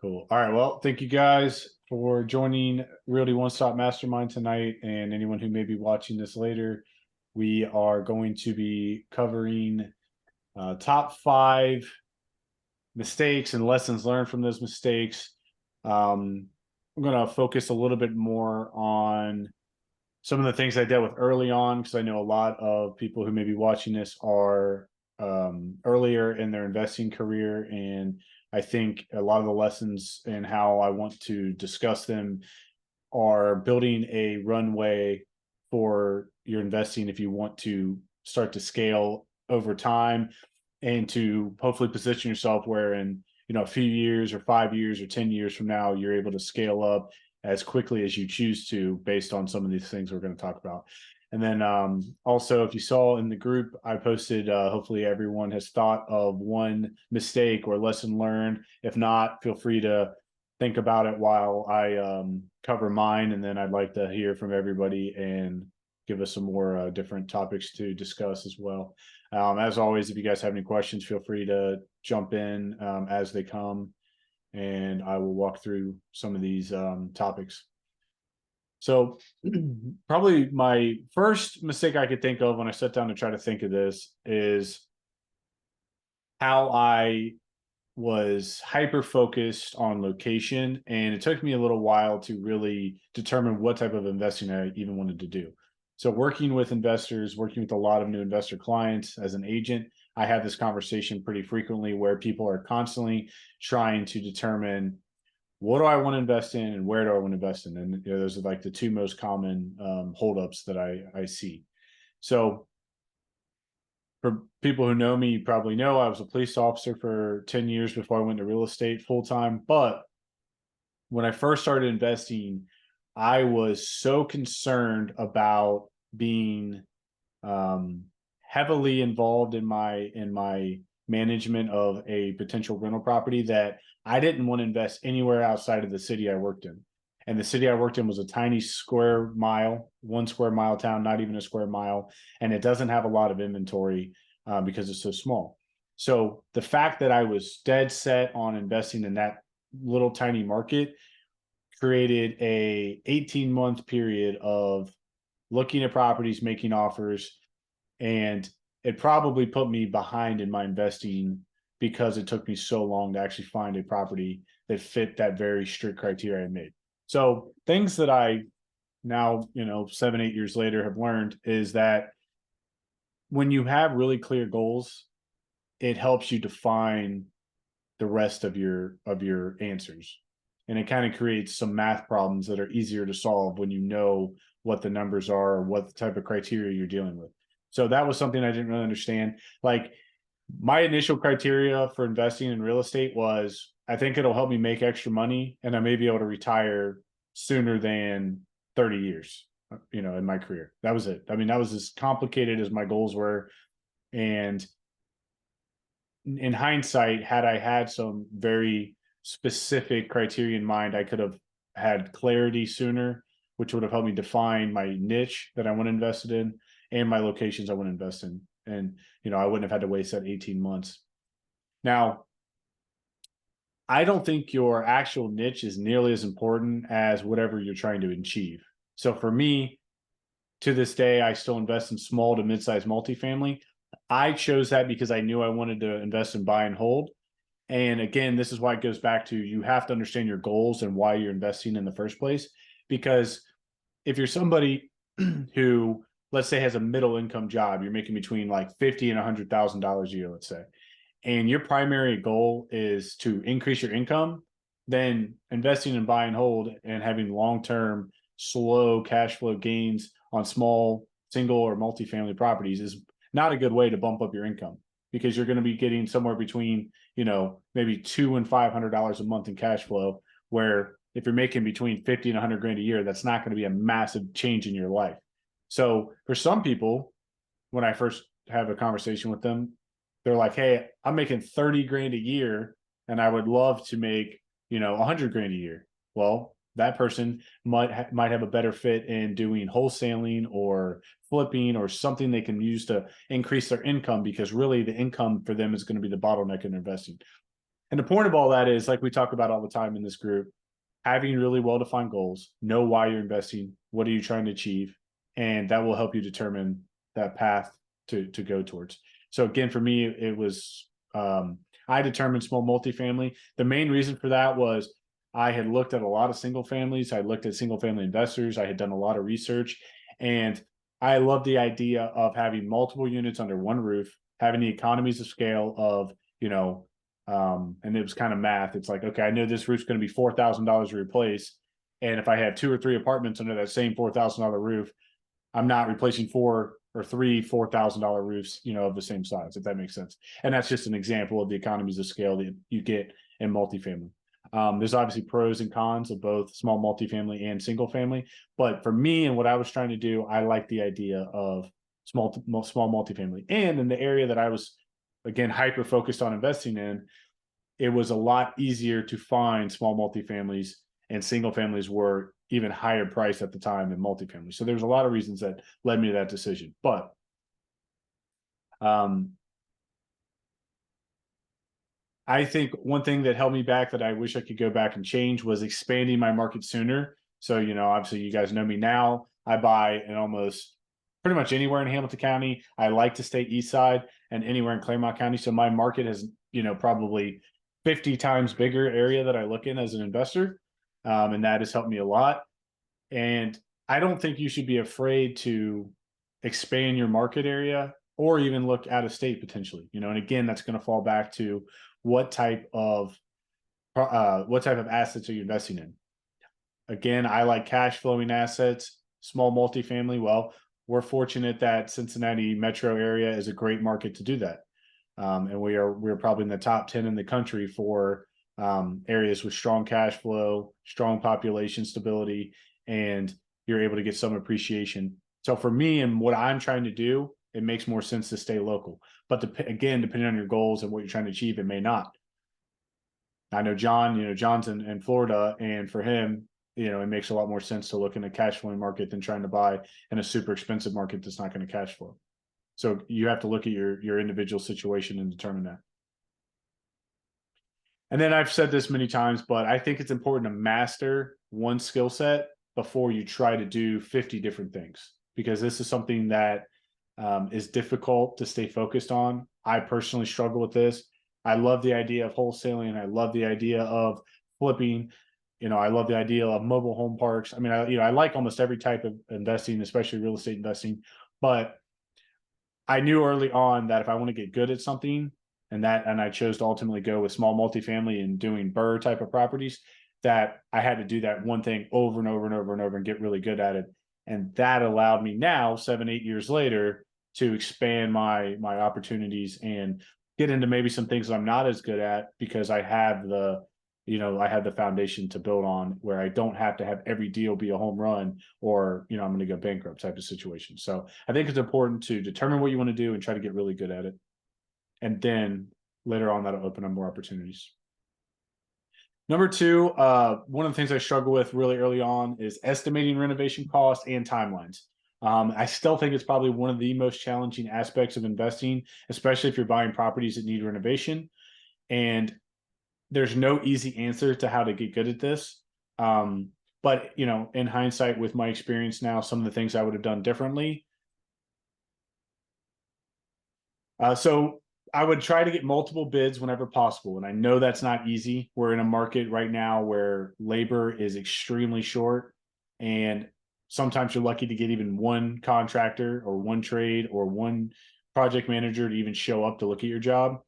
Cool. All right. Well, thank you guys for joining Realty One Stop Mastermind tonight. And anyone who may be watching this later, we are going to be covering top 5 mistakes and lessons learned from those mistakes. I'm going to focus a little bit more on some of the things I dealt with early on, because I know a lot of people who may be watching this are earlier in their investing career. And I think a lot of the lessons and how I want to discuss them are building a runway for your investing if you want to start to scale over time, and to hopefully position yourself where in a few years or 5 years or 10 years from now, you're able to scale up as quickly as you choose to based on some of these things we're going to talk about. And then also, if you saw in the group, I posted, hopefully everyone has thought of one mistake or lesson learned. If not, feel free to think about it while I cover mine. And then I'd like to hear from everybody and give us some more different topics to discuss as well. As always, if you guys have any questions, feel free to jump in as they come, and I will walk through some of these topics. So probably my first mistake I could think of when I sat down to try to think of this is how I was hyper focused on location. And it took me a little while to really determine what type of investing I even wanted to do. So working with investors, working with a lot of new investor clients as an agent, I have this conversation pretty frequently where people are constantly trying to determine, what do I want to invest in and where do I want to invest in? And those are like the two most common holdups that I see. So for people who know me, you probably know I was a police officer for 10 years before I went to real estate full time. But when I first started investing, I was so concerned about being heavily involved in my management of a potential rental property that I didn't want to invest anywhere outside of the city I worked in. And the city I worked in was a tiny square mile, 1 square mile town, not even a square mile. And it doesn't have a lot of inventory because it's so small. So the fact that I was dead set on investing in that little tiny market created a 18-month period of looking at properties, making offers, and it probably put me behind in my investing because it took me so long to actually find a property that fit that very strict criteria I made. So things that I now, 7, 8 years later have learned is that when you have really clear goals, it helps you define the rest of your answers. And it kind of creates some math problems that are easier to solve when you know what the numbers are or what type of criteria you're dealing with. So that was something I didn't really understand. Like, my initial criteria for investing in real estate was, I think it'll help me make extra money and I may be able to retire sooner than 30 years, in my career. That was it. I mean, that was as complicated as my goals were. And in hindsight, had I had some very specific criteria in mind, I could have had clarity sooner, which would have helped me define my niche that I want to invest in and my locations I want to invest in. And, I wouldn't have had to waste that 18 months. Now, I don't think your actual niche is nearly as important as whatever you're trying to achieve. So for me, to this day, I still invest in small to mid-sized multifamily. I chose that because I knew I wanted to invest in buy and hold. And again, this is why it goes back to, you have to understand your goals and why you're investing in the first place. Because if you're somebody who, let's say, has a middle income job, you're making between like $50,000 and $100,000 a year, let's say, and your primary goal is to increase your income, then investing in buy and hold and having long-term slow cash flow gains on small single or multifamily properties is not a good way to bump up your income, because you're going to be getting somewhere between, maybe $200 and $500 a month in cash flow, where if you're making between 50 and 100 grand a year, that's not going to be a massive change in your life. So for some people, when I first have a conversation with them, they're like, hey, I'm making 30 grand a year and I would love to make, 100 grand a year. Well, that person might have a better fit in doing wholesaling or flipping or something they can use to increase their income, because really the income for them is going to be the bottleneck in investing. And the point of all that is, like we talk about all the time in this group, having really well-defined goals, know why you're investing, what are you trying to achieve, and that will help you determine that path to go towards. So again, for me, it was I determined small multifamily. The main reason for that was I had looked at a lot of single families. I looked at single family investors. I had done a lot of research, and I love the idea of having multiple units under one roof, having the economies of scale of, and it was kind of math. It's like, okay, I know this roof's going to be $4,000 to replace. And if I have 2 or 3 apartments under that same $4,000 roof, I'm not replacing 4 or 3 $4,000 roofs, of the same size, if that makes sense. And that's just an example of the economies of scale that you get in multifamily. There's obviously pros and cons of both small multifamily and single family. But for me and what I was trying to do, I like the idea of small multifamily. And in the area that I was, again, hyper focused on investing in, it was a lot easier to find small multifamilies, and single families were even higher priced at the time than multifamily. So there's a lot of reasons that led me to that decision. But I think one thing that held me back that I wish I could go back and change was expanding my market sooner. So, obviously you guys know me now. I buy in almost pretty much anywhere in Hamilton County. I like to stay east side and anywhere in Claremont County. So my market is, probably 50 times bigger area that I look in as an investor. And that has helped me a lot. And I don't think you should be afraid to expand your market area or even look out of state potentially, and again, that's going to fall back to what type of assets are you investing in. Again, I like cash flowing assets, small multifamily. Well, we're fortunate that Cincinnati metro area is a great market to do that. And we're probably in the top 10 in the country for areas with strong cash flow, strong population stability, and you're able to get some appreciation. So for me and what I'm trying to do, it makes more sense to stay local. But again, depending on your goals and what you're trying to achieve, it may not. I know John, John's in Florida, and for him, it makes a lot more sense to look in a cash flowing market than trying to buy in a super expensive market that's not going to cash flow. So you have to look at your individual situation and determine that. And then I've said this many times, but I think it's important to master one skill set before you try to do 50 different things, because this is something that is difficult to stay focused on. I personally struggle with this. I love the idea of wholesaling. I love the idea of flipping. I love the idea of mobile home parks. I mean, I like almost every type of investing, especially real estate investing. But I knew early on that if I want to get good at something, and I chose to ultimately go with small multifamily and doing BRRRR type of properties, that I had to do that one thing over and over and over and over and get really good at it. And that allowed me now, 7-8 years later, to expand my opportunities and get into maybe some things that I'm not as good at, because I have the foundation to build on, where I don't have to have every deal be a home run or, I'm going to go bankrupt type of situation. So I think it's important to determine what you want to do and try to get really good at it. And then later on, that'll open up more opportunities. Number 2, one of the things I struggle with really early on is estimating renovation costs and timelines. I still think it's probably one of the most challenging aspects of investing, especially if you're buying properties that need renovation. And there's no easy answer to how to get good at this. But, in hindsight, with my experience now, some of the things I would have done differently. So I would try to get multiple bids whenever possible. And I know that's not easy. We're in a market right now where labor is extremely short, and sometimes you're lucky to get even one contractor or one trade or one project manager to even show up to look at your job.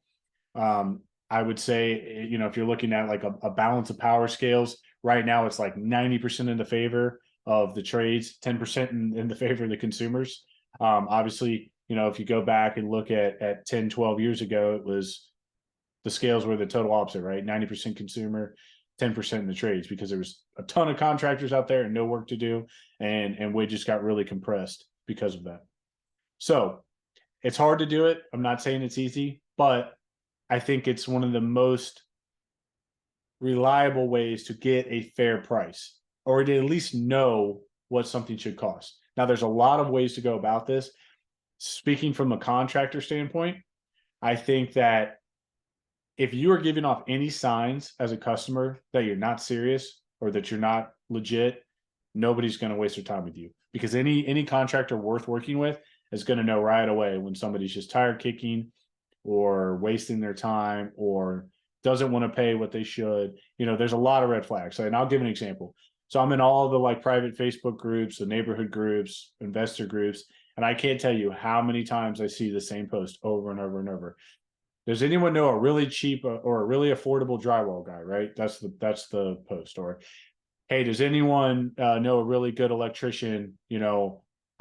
I would say, if you're looking at like a balance of power scales, right now it's like 90% in the favor of the trades, 10% in the favor of the consumers. Obviously, if you go back and look at 10, 12 years ago, it was the scales were the total opposite, right? 90% consumer, 10% in the trades, because there was a ton of contractors out there and no work to do, and wages got really compressed because of that. So it's hard to do it. I'm not saying it's easy, but I think it's one of the most reliable ways to get a fair price, or to at least know what something should cost. Now, there's a lot of ways to go about this. Speaking from a contractor standpoint, I think that if you are giving off any signs as a customer that you're not serious or that you're not legit, nobody's going to waste their time with you, because any contractor worth working with is going to know right away when somebody's just tire kicking or wasting their time or doesn't want to pay what they should. There's a lot of red flags. And I'll give an example. So I'm in all the like private Facebook groups, the neighborhood groups, investor groups, and I can't tell you how many times I see the same post over and over and over. Does anyone know a really cheap or a really affordable drywall guy? Right. That's the post. Or, hey, does anyone know a really good electrician?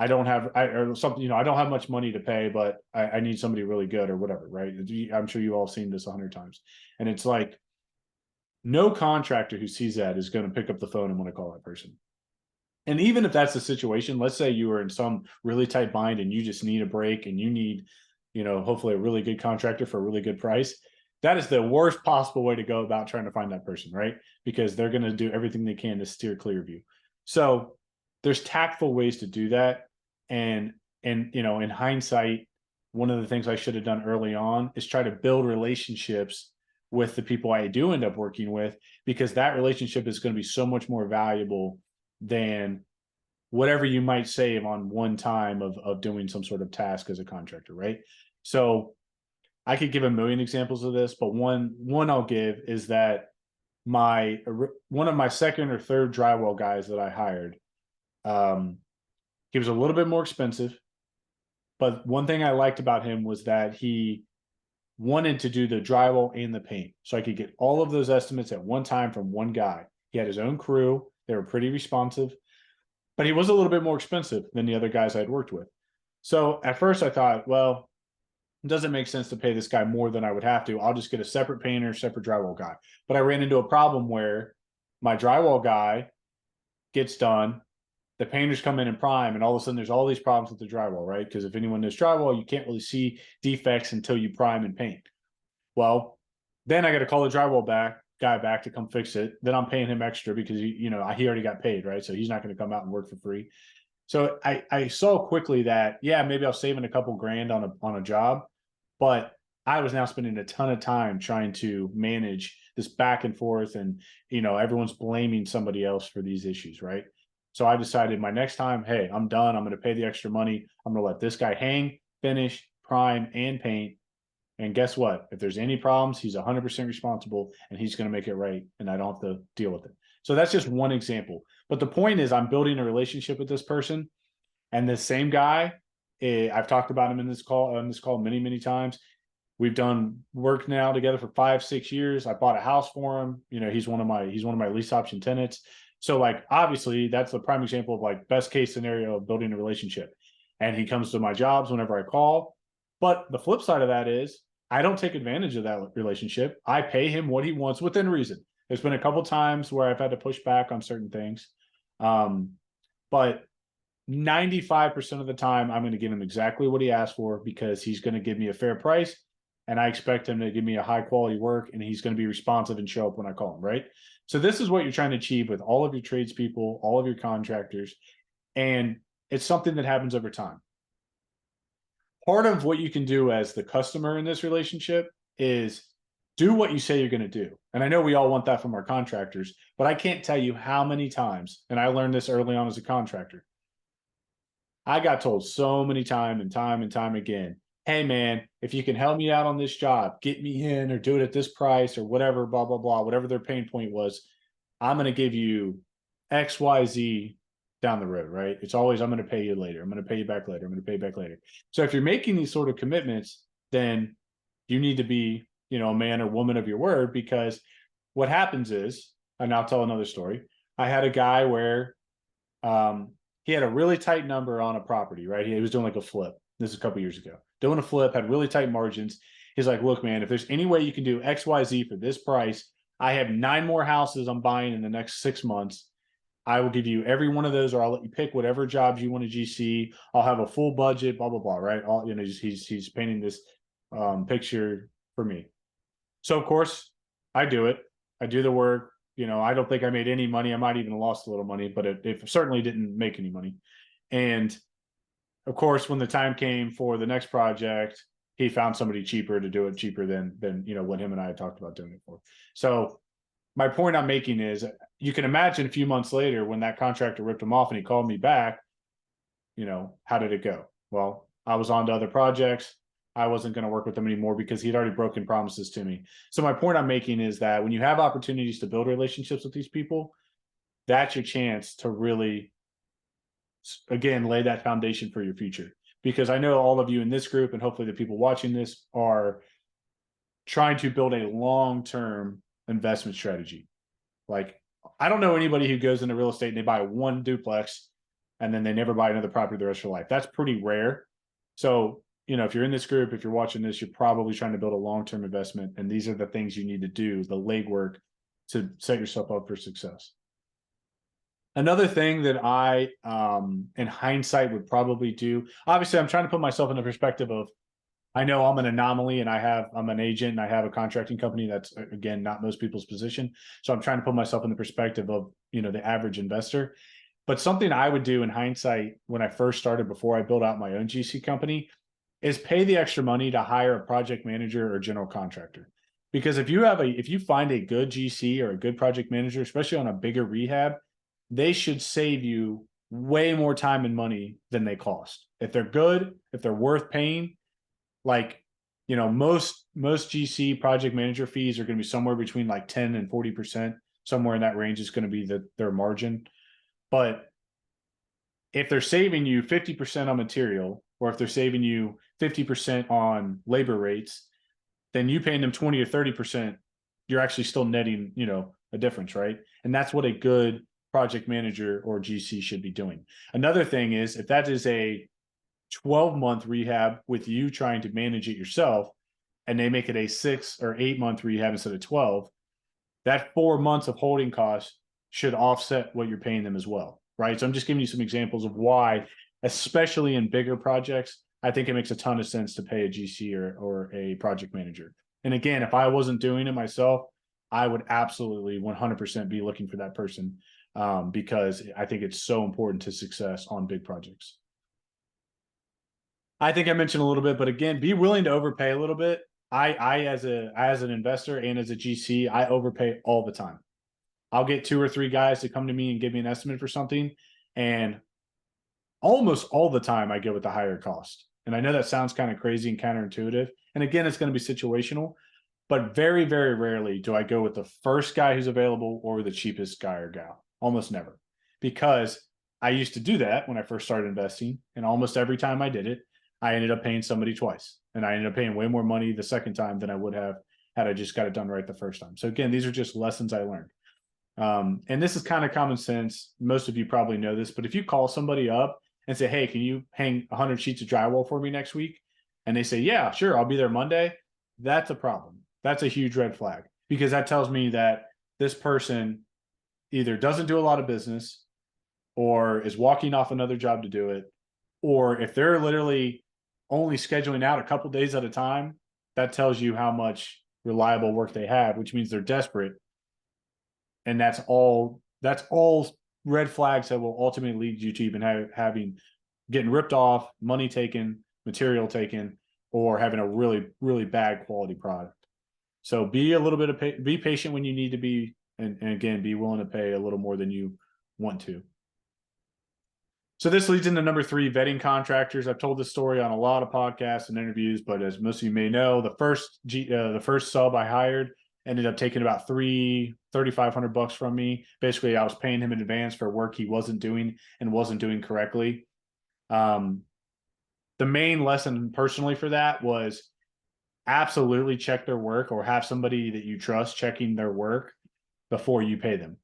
I don't have or something. I don't have much money to pay, but I need somebody really good or whatever. Right. I'm sure you've all seen this 100 times, and it's like no contractor who sees that is going to pick up the phone and want to call that person. And even if that's the situation, let's say you are in some really tight bind and you just need a break and you need, hopefully a really good contractor for a really good price. That is the worst possible way to go about trying to find that person, right? Because they're going to do everything they can to steer clear of you. So there's tactful ways to do that. And in hindsight, one of the things I should have done early on is try to build relationships with the people I do end up working with, because that relationship is going to be so much more valuable than whatever you might save on one time of doing some sort of task as a contractor, right? So I could give a million examples of this, but one I'll give is that one of my second or third drywall guys that I hired, he was a little bit more expensive, but one thing I liked about him was that he wanted to do the drywall and the paint, so I could get all of those estimates at one time from one guy. He had his own crew. They were pretty responsive, but he was a little bit more expensive than the other guys I'd worked with. So at first I thought, well, it doesn't make sense to pay this guy more than I would have to. I'll just get a separate painter, separate drywall guy. But I ran into a problem where my drywall guy gets done, the painters come in and prime, and all of a sudden there's all these problems with the drywall, right? Because if anyone knows drywall, you can't really see defects until you prime and paint. Well, then I got to call the drywall guy back to come fix it. Then I'm paying him extra because he already got paid, right? So he's not going to come out and work for free. So I saw quickly that, yeah, maybe I was saving a couple grand on a job, but I was now spending a ton of time trying to manage this back and forth, and everyone's blaming somebody else for these issues, right? So I decided my next time, hey, I'm done. I'm going to pay the extra money. I'm going to let this guy hang, finish, prime, and paint. And guess what? If there's any problems, he's 100% responsible, and he's going to make it right, and I don't have to deal with it. So that's just one example. But the point is, I'm building a relationship with this person, and this same guy, I've talked about him on this call many, many times. We've done work now together for 5-6 years. I bought a house for him. He's one of my lease option tenants. So like, obviously that's the prime example of like best case scenario of building a relationship. And he comes to my jobs whenever I call. But the flip side of that is I don't take advantage of that relationship. I pay him what he wants within reason. There's been a couple times where I've had to push back on certain things. But 95% of the time, I'm going to give him exactly what he asked for, because he's going to give me a fair price, and I expect him to give me a high quality work, and he's going to be responsive and show up when I call him, right? So this is what you're trying to achieve with all of your tradespeople, all of your contractors, and it's something that happens over time. Part of what you can do as the customer in this relationship is do what you say you're going to do. And I know we all want that from our contractors, but I can't tell you how many times, and I learned this early on as a contractor, I got told so many times and time again, hey man, if you can help me out on this job, get me in or do it at this price or whatever, blah, blah, blah, whatever their pain point was, I'm going to give you X, Y, Z down the road, right? It's always, I'm going to pay you later. I'm going to pay you back later. I'm going to pay you back later. So if you're making these sort of commitments, then you need to be, a man or woman of your word, because what happens is, and I'll tell another story. I had a guy where he had a really tight number on a property, right? He was doing like a flip. This is a couple years ago. Doing a flip, had really tight margins. He's like, look, man, if there's any way you can do X, Y, Z for this price, I have 9 more houses I'm buying in the next 6 months. I will give you every one of those, or I'll let you pick whatever jobs you want to GC. I'll have a full budget, blah, blah, blah, right? He's painting this picture for me. So of course I do it. I do the work. I don't think I made any money. I might even have lost a little money, but it certainly didn't make any money. And of course, when the time came for the next project, he found somebody cheaper to do it cheaper than what him and I had talked about doing it for. So my point I'm making is, you can imagine a few months later when that contractor ripped him off and he called me back, how did it go? Well, I was on to other projects. I wasn't going to work with him anymore because he'd already broken promises to me. So my point I'm making is that when you have opportunities to build relationships with these people, that's your chance to really, again, lay that foundation for your future. Because I know all of you in this group, and hopefully the people watching this, are trying to build a long-term investment strategy. Like, I don't know anybody who goes into real estate and they buy one duplex and then they never buy another property the rest of their life. That's pretty rare. So, if you're in this group, if you're watching this, you're probably trying to build a long-term investment. And these are the things you need to do, the legwork, to set yourself up for success. Another thing that I, in hindsight, would probably do, obviously, I'm trying to put myself in the perspective of, I know I'm an anomaly and I'm an agent and I have a contracting company. That's, again, not most people's position. So I'm trying to put myself in the perspective of, the average investor. But something I would do in hindsight when I first started, before I built out my own GC company, is pay the extra money to hire a project manager or general contractor. Because if you find a good GC or a good project manager, especially on a bigger rehab, they should save you way more time and money than they cost. If they're good, if they're worth paying, like, most GC project manager fees are going to be somewhere between like 10 and 40%, somewhere in that range is going to be their margin. But if they're saving you 50% on material, or if they're saving you 50% on labor rates, then you paying them 20 or 30%, you're actually still netting, a difference, right? And that's what a good project manager or GC should be doing. Another thing is, if that is a 12-month rehab with you trying to manage it yourself, and they make it a 6 or 8-month rehab instead of 12, that 4 months of holding costs should offset what you're paying them as well, right? So I'm just giving you some examples of why, especially in bigger projects, I think it makes a ton of sense to pay a GC or a project manager. And again, if I wasn't doing it myself, I would absolutely 100% be looking for that person, because I think it's so important to success on big projects. I think I mentioned a little bit, but again, be willing to overpay a little bit. I as an investor and as a GC, I overpay all the time. I'll get 2 or 3 guys to come to me and give me an estimate for something, and almost all the time I go with the higher cost. And I know that sounds kind of crazy and counterintuitive. And again, it's going to be situational, but very, very rarely do I go with the first guy who's available or the cheapest guy or gal. Almost never. Because I used to do that when I first started investing, and almost every time I did it, I ended up paying somebody twice. And I ended up paying way more money the second time than I would have had I just got it done right the first time. So again, these are just lessons I learned. And this is kind of common sense. Most of you probably know this, but if you call somebody up and say, hey, can you hang 100 sheets of drywall for me next week? And they say, yeah, sure, I'll be there Monday. That's a problem. That's a huge red flag, because that tells me that this person either doesn't do a lot of business, or is walking off another job to do it. Or if they're literally only scheduling out a couple days at a time, that tells you how much reliable work they have, which means they're desperate. And that's all red flags that will ultimately lead you to even getting ripped off, money taken, material taken, or having a really, really bad quality product. So be a little bit be patient when you need to be, and again, be willing to pay a little more than you want to. So this leads into number 3, vetting contractors. I've told this story on a lot of podcasts and interviews, but as most of you may know, the first sub I hired ended up taking about $3,500 from me. Basically, I was paying him in advance for work he wasn't doing and wasn't doing correctly. The main lesson personally for that was absolutely check their work, or have somebody that you trust checking their work before you pay them,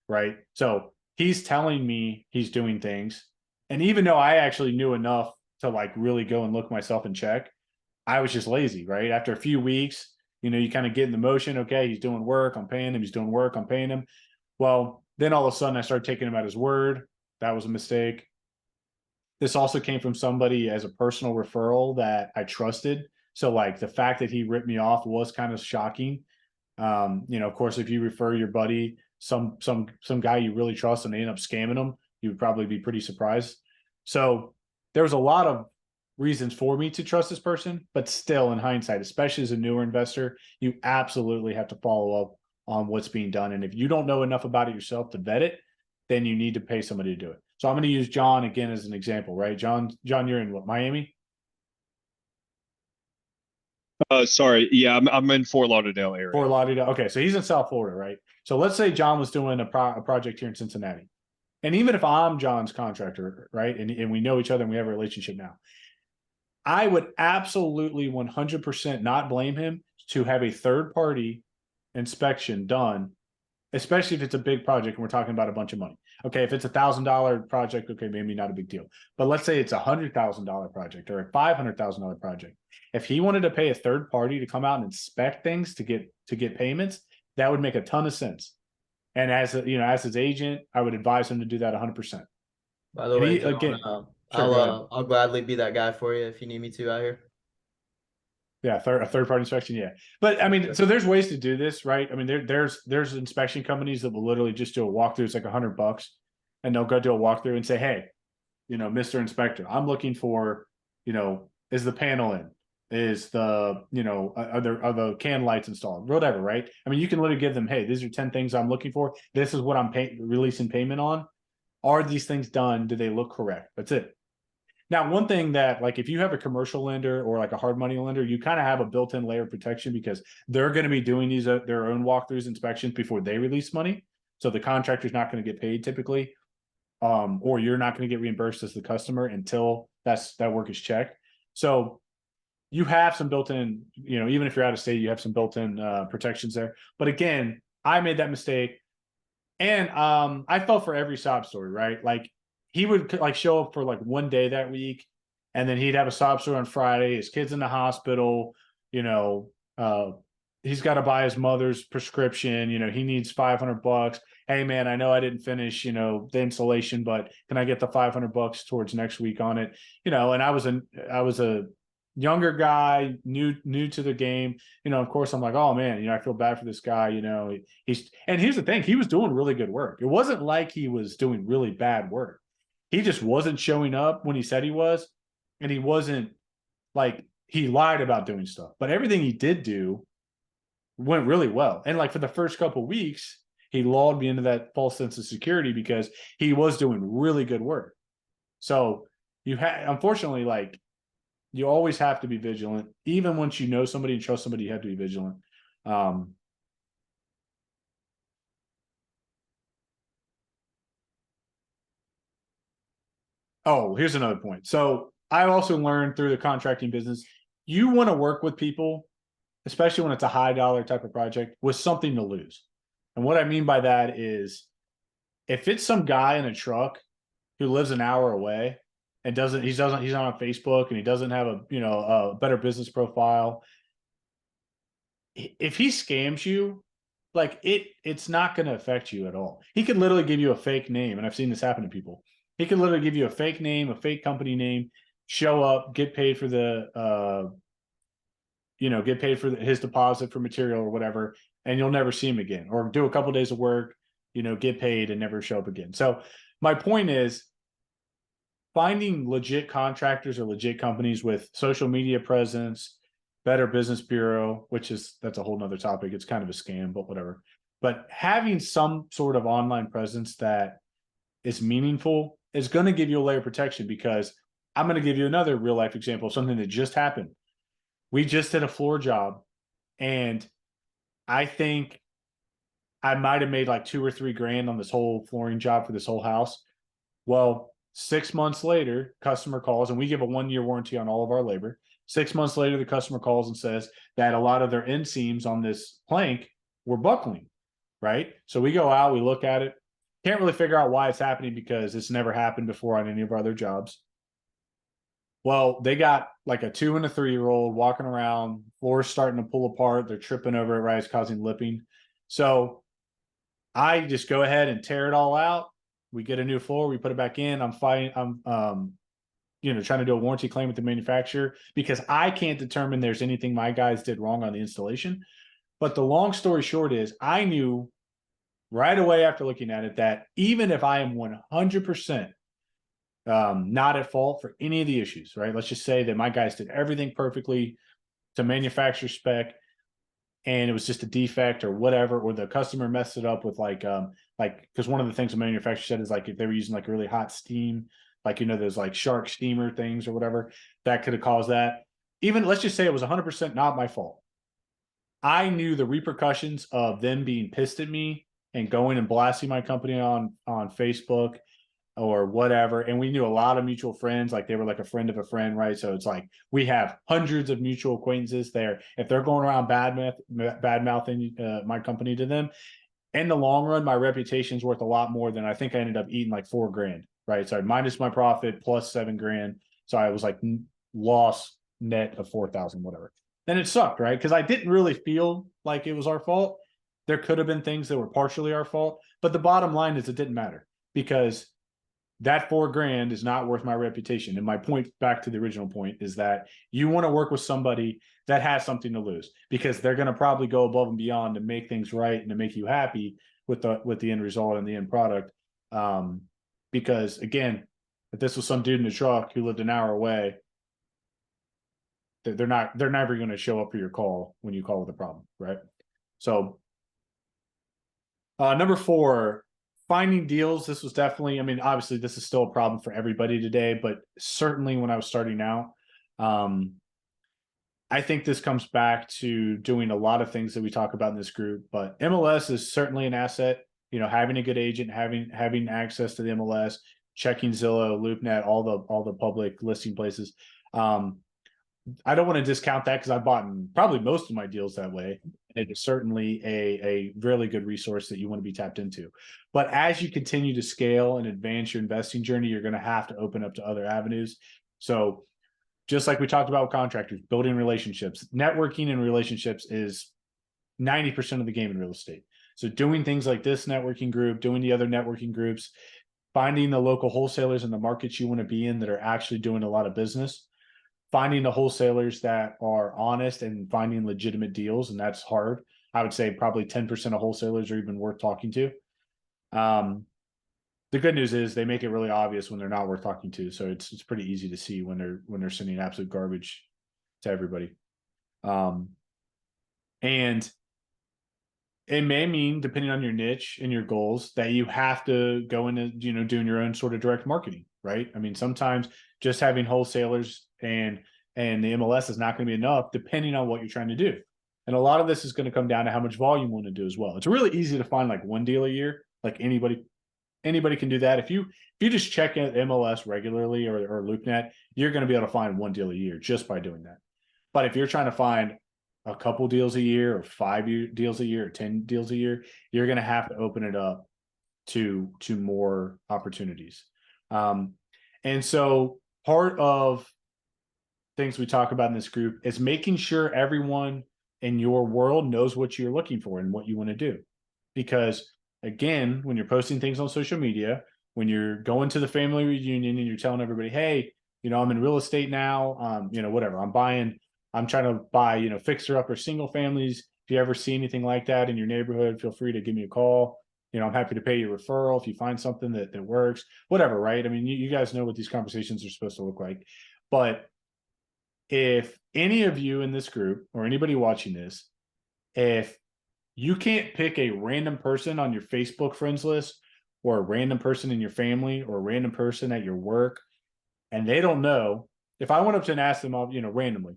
right? So he's telling me he's doing things. And even though I actually knew enough to like really go and look myself and check, I was just lazy, right? After a few weeks, you kind of get in the motion. Okay, he's doing work, I'm paying him. He's doing work, I'm paying him. Well, then all of a sudden I started taking him at his word. That was a mistake. This also came from somebody as a personal referral that I trusted. So like the fact that he ripped me off was kind of shocking. Of course, if you refer your buddy, some guy you really trust, and they end up scamming them, you would probably be pretty surprised. So there was a lot of reasons for me to trust this person, but still in hindsight, especially as a newer investor, you absolutely have to follow up on what's being done. And if you don't know enough about it yourself to vet it, then you need to pay somebody to do it. So I'm going to use John again as an example, right? John, you're in what, Miami? Sorry. Yeah, I'm in Fort Lauderdale area. Fort Lauderdale. Okay, so he's in South Florida, right? So let's say John was doing a project here in Cincinnati. And even if I'm John's contractor, right, and we know each other and we have a relationship now, I would absolutely 100% not blame him to have a third party inspection done, especially if it's a big project and we're talking about a bunch of money. Okay, if it's $1,000 project, okay, maybe not a big deal. But let's say it's $100,000 project or a $500,000 project. If he wanted to pay a third party to come out and inspect things to get payments, that would make a ton of sense. And as as his agent, I would advise him to do that 100%. By the way, John, again, sure, I'll gladly be that guy for you if you need me to out here. Yeah, a third party inspection. Yeah, but I mean, so there's ways to do this, right? I mean, there's inspection companies that will literally just do a walkthrough. It's like $100, and they'll go do a walkthrough and say, hey, Mr. Inspector, I'm looking for, is the panel in? Is the, are the can lights installed? Whatever, right? I mean, you can literally give them, hey, these are 10 things I'm looking for. This is what I'm releasing payment on. Are these things done? Do they look correct? That's it. Now, one thing that, like, if you have a commercial lender or like a hard money lender, you kind of have a built-in layer of protection because they're going to be doing these their own walkthroughs, inspections before they release money. So the contractor's not going to get paid typically, or you're not going to get reimbursed as the customer until that work is checked. So you have some built-in, even if you're out of state, you have some built-in protections there. But again, I made that mistake, and I fell for every sob story, right? Like, he would like show up for like one day that week, and then he'd have a sob story on Friday. His kid's in the hospital, he's got to buy his mother's prescription. He needs $500. Hey man, I know I didn't finish, the installation, but can I get the $500 towards next week on it? And I was a younger guy, new to the game. Of course I'm like, oh man, I feel bad for this guy. And here's the thing, he was doing really good work. It wasn't like he was doing really bad work. He just wasn't showing up when he said he was, and he wasn't, like, he lied about doing stuff. But everything he did do went really well. And like for the first couple of weeks, he lulled me into that false sense of security because he was doing really good work. So unfortunately, like, you always have to be vigilant. Even once you know somebody and trust somebody, you have to be vigilant. Oh, here's another point. So I also learned through the contracting business, you want to work with people, especially when it's a high dollar type of project, with something to lose. And what I mean by that is, if it's some guy in a truck who lives an hour away and he's not on Facebook and he doesn't have a better business profile, if he scams you, like, it's not going to affect you at all. He could literally give you a fake name, and I've seen this happen to people. He could literally give you a fake name, a fake company name, show up, get paid for his deposit for material or whatever, and you'll never see him again. Or do a couple of days of work, get paid and never show up again. So my point is, finding legit contractors or legit companies with social media presence, Better Business Bureau, that's a whole nother topic. It's kind of a scam, but whatever. But having some sort of online presence that is meaningful is going to give you a layer of protection, because I'm going to give you another real life example of something that just happened. We just did a floor job, and I think I might have made like $2 or $3 grand on this whole flooring job for this whole house. Well, 6 months later, customer calls, and we give a 1-year warranty on all of our labor. 6 months later, the customer calls and says that a lot of their inseams on this plank were buckling, right? So we go out, we look at it. Can't really figure out why it's happening because it's never happened before on any of our other jobs. Well, they got like a 2 and a 3-year-old walking around, floors starting to pull apart. They're tripping over it, right? It's causing lipping. So I just go ahead and tear it all out. We get a new floor, we put it back in. I'm trying to do a warranty claim with the manufacturer because I can't determine there's anything my guys did wrong on the installation. But the long story short is, I knew right away after looking at it that even if I am 100% not at fault for any of the issues, right? Let's just say that my guys did everything perfectly to manufacturer spec, and it was just a defect or whatever, or the customer messed it up with because one of the things the manufacturer said is like if they were using like really hot steam, like those like shark steamer things or whatever, that could have caused that. Even let's just say it was 100% not my fault. I knew the repercussions of them being pissed at me and going and blasting my company on Facebook or whatever. And we knew a lot of mutual friends, like they were like a friend of a friend, right? So it's like we have hundreds of mutual acquaintances there. If they're going around bad mouthing my company to them, in the long run, my reputation's worth a lot more than I think I ended up eating like $4,000, right? So I minus my profit plus $7,000. So I was like lost net of 4,000, whatever. And it sucked, right? Because I didn't really feel like it was our fault. There could have been things that were partially our fault, but the bottom line is it didn't matter because that $4,000 is not worth my reputation. And my point back to the original point is that you want to work with somebody that has something to lose because they're going to probably go above and beyond to make things right and to make you happy with the end result and the end product. Because again, if this was some dude in a truck who lived an hour away, they're never going to show up for your call when you call with a problem, right? So number 4, finding deals. This was definitely, I mean, obviously this is still a problem for everybody today, but certainly when I was starting out, I think this comes back to doing a lot of things that we talk about in this group, but MLS is certainly an asset. Having a good agent, having access to the MLS, checking Zillow, LoopNet, all the public listing places. I don't want to discount that because I've bought probably most of my deals that way. It is certainly a really good resource that you want to be tapped into. But as you continue to scale and advance your investing journey, you're going to have to open up to other avenues. So just like we talked about with contractors, building relationships, networking and relationships is 90% of the game in real estate. So doing things like this networking group, doing the other networking groups, finding the local wholesalers in the markets you want to be in that are actually doing a lot of business, finding the wholesalers that are honest and finding legitimate deals. And that's hard. I would say probably 10% of wholesalers are even worth talking to. The good news is they make it really obvious when they're not worth talking to. So it's pretty easy to see when they're sending absolute garbage to everybody. And it may mean, depending on your niche and your goals, that you have to go into, doing your own sort of direct marketing, right? I mean, sometimes just having wholesalers and the MLS is not going to be enough, depending on what you're trying to do. And a lot of this is going to come down to how much volume you want to do as well. It's really easy to find like one deal a year. Like anybody can do that. If you just check out MLS regularly or LoopNet, you're going to be able to find one deal a year just by doing that. But if you're trying to find a couple deals a year or 5 deals a year or 10 deals a year, you're going to have to open it up to more opportunities. And so part of things we talk about in this group is making sure everyone in your world knows what you're looking for and what you want to do. Because again, when you're posting things on social media, when you're going to the family reunion and you're telling everybody, hey, I'm in real estate now, whatever, I'm trying to buy, fixer upper single families. If you ever see anything like that in your neighborhood, feel free to give me a call. I'm happy to pay you a referral if you find something that works, whatever, right? I mean, you guys know what these conversations are supposed to look like. But if any of you in this group or anybody watching this, if you can't pick a random person on your Facebook friends list or a random person in your family or a random person at your work, and they don't know, if I went up to and asked them, randomly,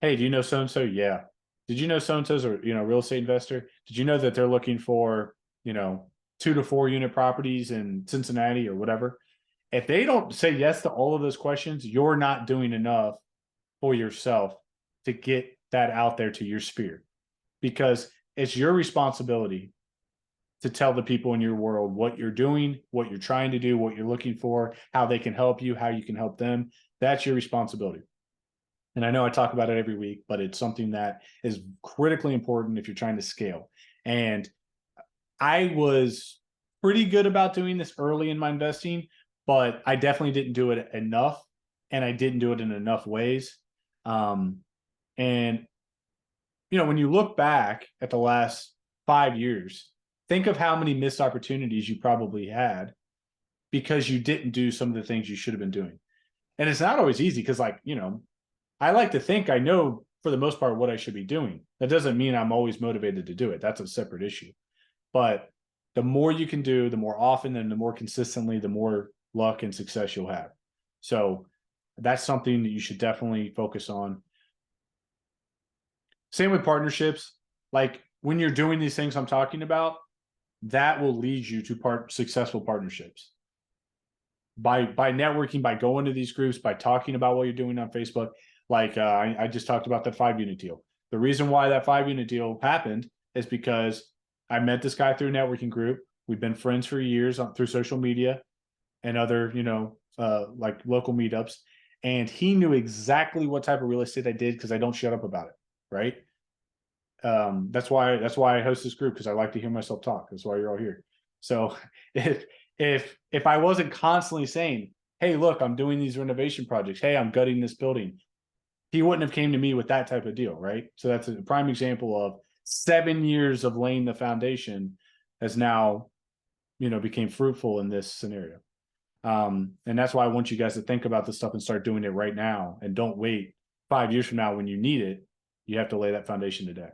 hey, do you know so-and-so? Yeah. Did you know so-and-so's a real estate investor? Did you know that they're looking for, 2 to 4 unit properties in Cincinnati or whatever? If they don't say yes to all of those questions, you're not doing enough for yourself to get that out there to your sphere, because it's your responsibility to tell the people in your world what you're doing, what you're trying to do, what you're looking for, how they can help you, how you can help them. That's your responsibility. And I know I talk about it every week, but it's something that is critically important if you're trying to scale. And I was pretty good about doing this early in my investing, but I definitely didn't do it enough, and I didn't do it in enough ways. And when you look back at the last 5 years, think of how many missed opportunities you probably had because you didn't do some of the things you should have been doing. And it's not always easy because, like, you know, I like to think I know for the most part what I should be doing. That doesn't mean I'm always motivated to do it. That's a separate issue. But the more you can do, the more often and the more consistently, the more luck and success you'll have. So that's something that you should definitely focus on. Same with partnerships. Like when you're doing these things I'm talking about, that will lead you to successful partnerships. By networking, by going to these groups, by talking about what you're doing on Facebook. Like I just talked about that 5-unit deal. The reason why that 5-unit deal happened is because I met this guy through a networking group. We've been friends for years through social media and other, you know, like local meetups. And he knew exactly what type of real estate I did because I don't shut up about it, right? That's why I host this group, because I like to hear myself talk. That's why you're all here. So if I wasn't constantly saying, hey, look, I'm doing these renovation projects, hey, I'm gutting this building, he wouldn't have came to me with that type of deal, right? So that's a prime example of 7 years of laying the foundation has now, you know, became fruitful in this scenario. And that's why I want you guys to think about this stuff and start doing it right now, and don't wait 5 years from now when you need it. You have to lay that foundation today.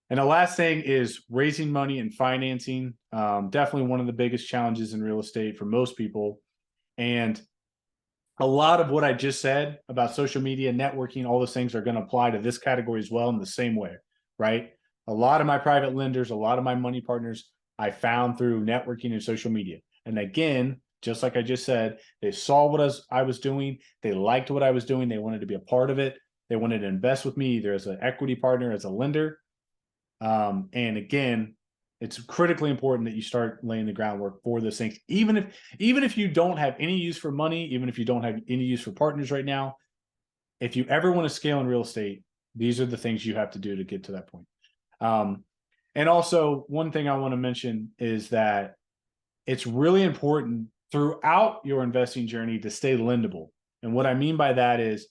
And the last thing is raising money and financing. Definitely one of the biggest challenges in real estate for most people. And a lot of what I just said about social media, networking, all those things are going to apply to this category as well in the same way, right? A lot of my private lenders, a lot of my money partners, I found through networking and social media. And again, just like I just said, they saw what I was doing. They liked what I was doing. They wanted to be a part of it. They wanted to invest with me either as an equity partner, as a lender. And again, it's critically important that you start laying the groundwork for those things. Even if you don't have any use for money, even if you don't have any use for partners right now, if you ever want to scale in real estate, these are the things you have to do to get to that point. And also, one thing I want to mention is that it's really important throughout your investing journey to stay lendable. And what I mean by that is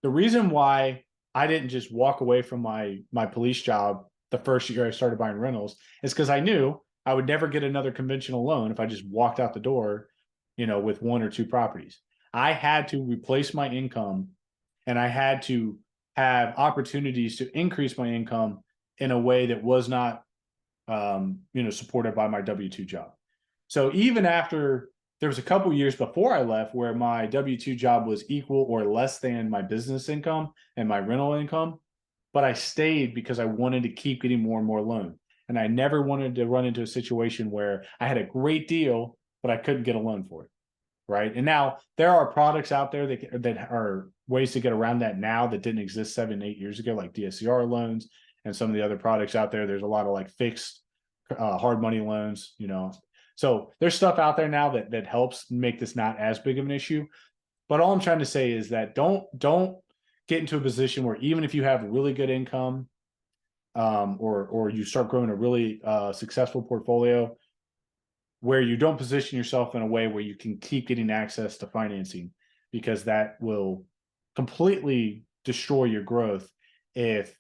the reason why I didn't just walk away from my police job the first year I started buying rentals is because I knew I would never get another conventional loan if I just walked out the door, you know, with 1 or 2 properties. I had to replace my income, and I had to have opportunities to increase my income in a way that was not, you know, supported by my W-2 job. So even after there was a couple years before I left where my W-2 job was equal or less than my business income and my rental income, but I stayed because I wanted to keep getting more and more loan. And I never wanted to run into a situation where I had a great deal, but I couldn't get a loan for it, right? And now there are products out there that are ways to get around that now that didn't exist 7, 8 years ago, like DSCR loans and some of the other products out there. There's a lot of like fixed hard money loans, you know. So there's stuff out there now that helps make this not as big of an issue. But all I'm trying to say is that don't get into a position where even if you have really good income, or you start growing a really successful portfolio, where you don't position yourself in a way where you can keep getting access to financing, because that will completely destroy your growth if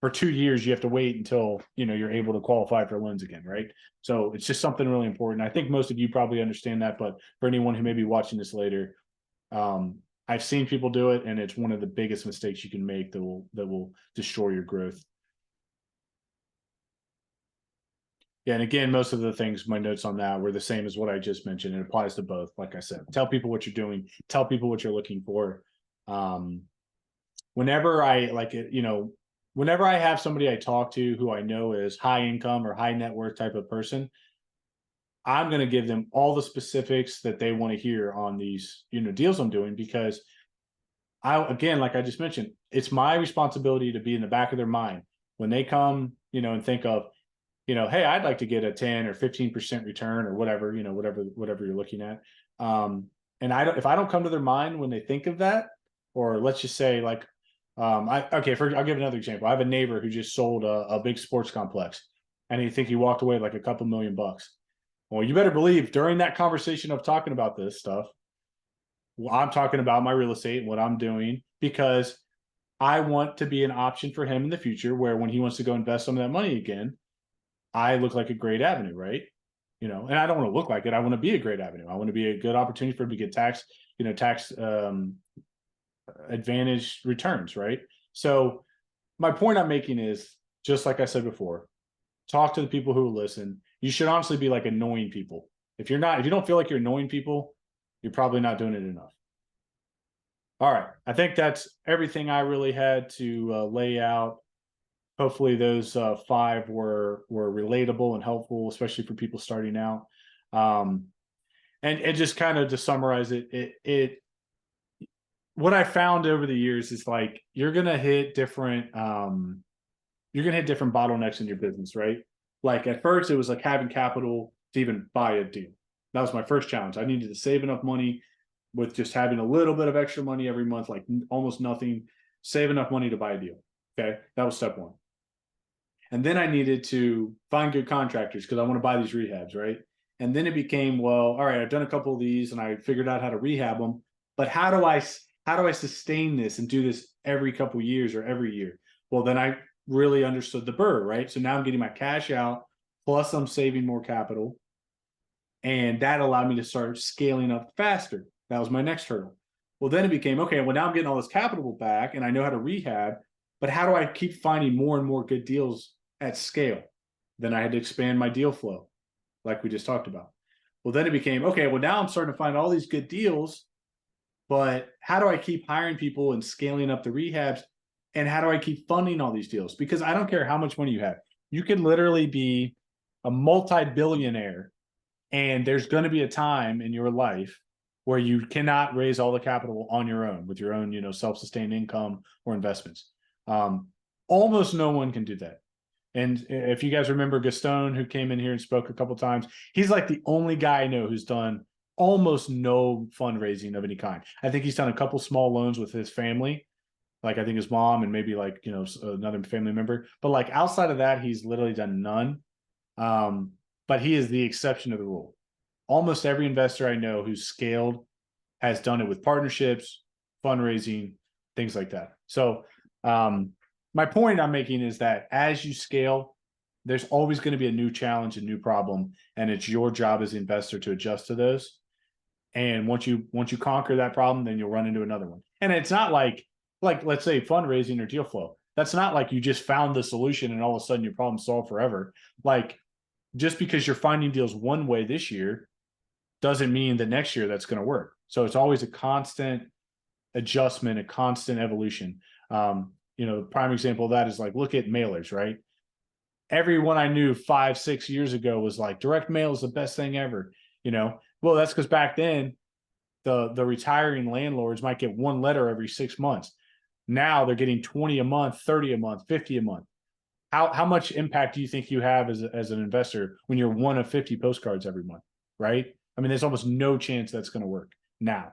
for 2 years you have to wait until, you know, you're able to qualify for loans again, right? So it's just something really important. I think most of you probably understand that, but for anyone who may be watching this later, I've seen people do it, and it's one of the biggest mistakes you can make that will destroy your growth. Yeah, and again, most of the things, my notes on that were the same as what I just mentioned. It applies to both. Like I said, tell people what you're doing, tell people what you're looking for. Whenever I whenever I have somebody I talk to who I know is high income or high net worth type of person, I'm going to give them all the specifics that they want to hear on these, you know, deals I'm doing, because again, like I just mentioned, it's my responsibility to be in the back of their mind when they come, you know, and think of, you know, hey, I'd like to get a 10 or 15% return or whatever, you know, whatever you're looking at. And if I don't come to their mind when they think of that, or let's just say like, I'll give another example. I have a neighbor who just sold a big sports complex, and he walked away like a couple $1 million. Well, you better believe during that conversation of talking about this stuff, well, I'm talking about my real estate and what I'm doing, because I want to be an option for him in the future, where when he wants to go invest some of that money again, I look like a great avenue, right? and I don't want to look like it. I want to be a great avenue. I want to be a good opportunity for it to get tax advantage returns, right? So my point I'm making is, just like I said before, talk to the people who will listen. You should honestly be like annoying people. If you don't feel like you're annoying people, you're probably not doing it enough. All right. I think that's everything I really had to lay out. Hopefully those 5 were relatable and helpful, especially for people starting out. And just kind of to summarize it, what I found over the years is like you're gonna hit different bottlenecks in your business, right? Like at first it was like having capital to even buy a deal. That was my first challenge. I needed to save enough money with just having a little bit of extra money every month, like almost nothing, save enough money to buy a deal. Okay. That was step 1. And then I needed to find good contractors because I want to buy these rehabs, right? And then it became, well, all right, I've done a couple of these and I figured out how to rehab them, but how do I sustain this and do this every couple of years or every year? Well, then I really understood the BRRRR, right? So now I'm getting my cash out, plus I'm saving more capital. And that allowed me to start scaling up faster. That was my next hurdle. Well, then it became, okay, well, now I'm getting all this capital back and I know how to rehab, but how do I keep finding more and more good deals at scale? Then I had to expand my deal flow, like we just talked about. Well, then it became, okay, well, now I'm starting to find all these good deals, but how do I keep hiring people and scaling up the rehabs? And how do I keep funding all these deals? Because I don't care how much money you have. You can literally be a multi-billionaire, and there's going to be a time in your life where you cannot raise all the capital on your own with your own, self-sustained income or investments. Almost no one can do that. And if you guys remember Gaston, who came in here and spoke a couple of times, he's like the only guy I know who's done almost no fundraising of any kind. I think he's done a couple small loans with his family, like I think his mom and maybe like another family member. But like outside of that, he's literally done none. But he is the exception to the rule. Almost every investor I know who's scaled has done it with partnerships, fundraising, things like that. So my point I'm making is that as you scale, there's always going to be a new challenge, a new problem, and it's your job as the investor to adjust to those. And once you conquer that problem, then you'll run into another one. And it's not like let's say fundraising or deal flow. That's not like you just found the solution and all of a sudden your problem's solved forever. Like just because you're finding deals one way this year doesn't mean that next year that's going to work. So it's always a constant adjustment, a constant evolution. Prime example of that is like, look at mailers, right? Everyone I knew 5-6 years ago was like, direct mail is the best thing ever. Well, that's because back then the retiring landlords might get 1 letter every 6 months. Now they're getting 20 a month, 30 a month, 50 a month. How much impact do you think you have as an investor when you're 1 of 50 postcards every month, right? I mean, there's almost no chance that's going to work now.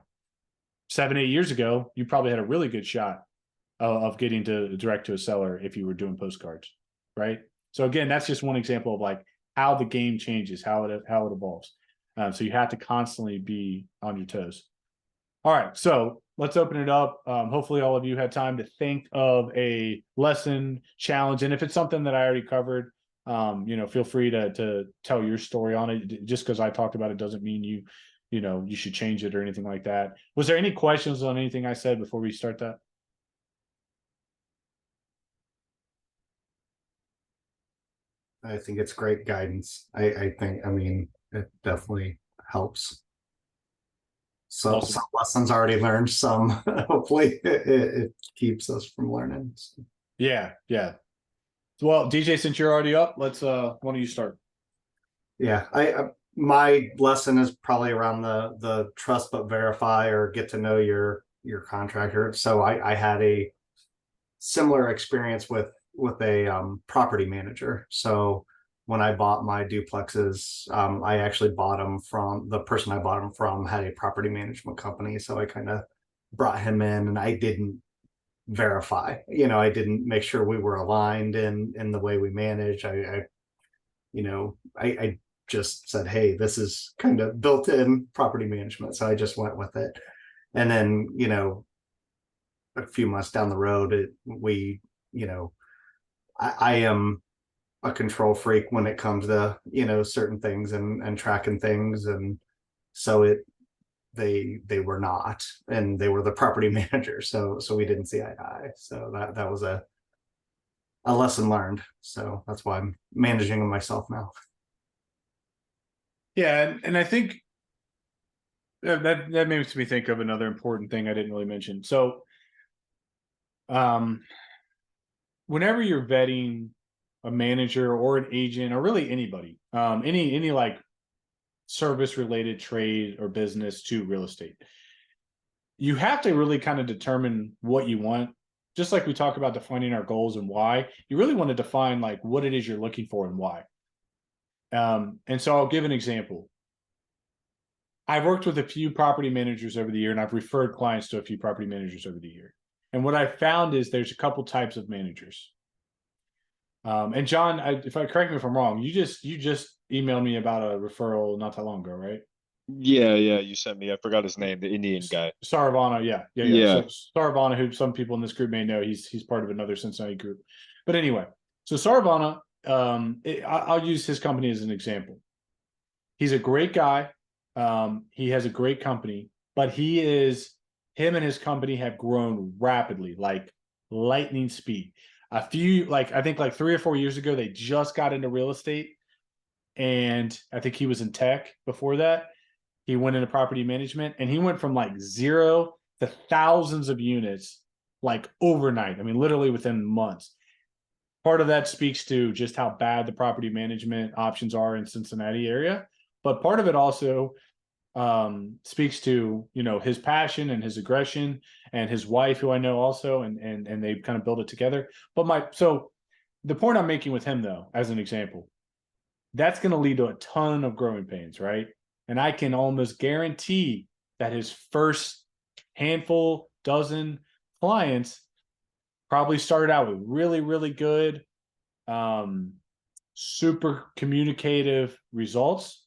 7-8 years ago, you probably had a really good shot of getting to direct to a seller if you were doing postcards, right? So again, that's just one example of like how the game changes, how it evolves. So you have to constantly be on your toes. All right, so let's open it up. Hopefully all of you had time to think of a lesson, challenge, and if it's something that I already covered, feel free to tell your story on it. Just because I talked about it doesn't mean you should change it or anything like that. Was there any questions on anything I said before we start that? I think it's great guidance. I mean, it definitely helps. So Awesome. Some lessons already learned, some hopefully it keeps us from learning. So. Yeah. Well, DJ, since you're already up, let's why don't you start? Yeah, my lesson is probably around the trust but verify, or get to know your contractor. So I had a similar experience with a property manager. So when I bought my duplexes, I actually bought them from the person I bought them from had a property management company. So I kind of brought him in, and I didn't verify, I didn't make sure we were aligned in the way we manage. I just said, hey, this is kind of built in property management. So I just went with it. And then, a few months down the road, I am a control freak when it comes to, certain things and tracking things. And so they were not, and they were the property manager. So we didn't see eye to eye. So that was a lesson learned. So that's why I'm managing them myself now. Yeah, and I think that makes me think of another important thing I didn't really mention. So, whenever you're vetting a manager or an agent or really anybody, any like service related trade or business to real estate, you have to really kind of determine what you want. Just like we talk about defining our goals and why, you really want to define like what it is you're looking for and why. And so I'll give an example. I've worked with a few property managers over the year, and I've referred clients to a few property managers over the year. And what I've found is there's a couple types of managers. And John, if I correct me if I'm wrong, you just emailed me about a referral not that long ago, right? Yeah, you sent me. I forgot his name, the Indian guy. Saravana, yeah. Yeah. So Saravana, who some people in this group may know, he's part of another Cincinnati group. But anyway, so Saravana, I'll use his company as an example. He's a great guy. He has a great company, but him and his company have grown rapidly, like lightning speed. I think like 3 or 4 years ago, they just got into real estate. And I think he was in tech before that. He went into property management, and he went from like 0 to thousands of units like overnight. I mean, literally within months. Part of that speaks to just how bad the property management options are in Cincinnati area. But part of it also speaks to, his passion and his aggression, and his wife, who I know also, and they kind of build it together. So the point I'm making with him, though, as an example, that's going to lead to a ton of growing pains, right? And I can almost guarantee that his first handful, dozen clients probably started out with really, really good, super communicative results.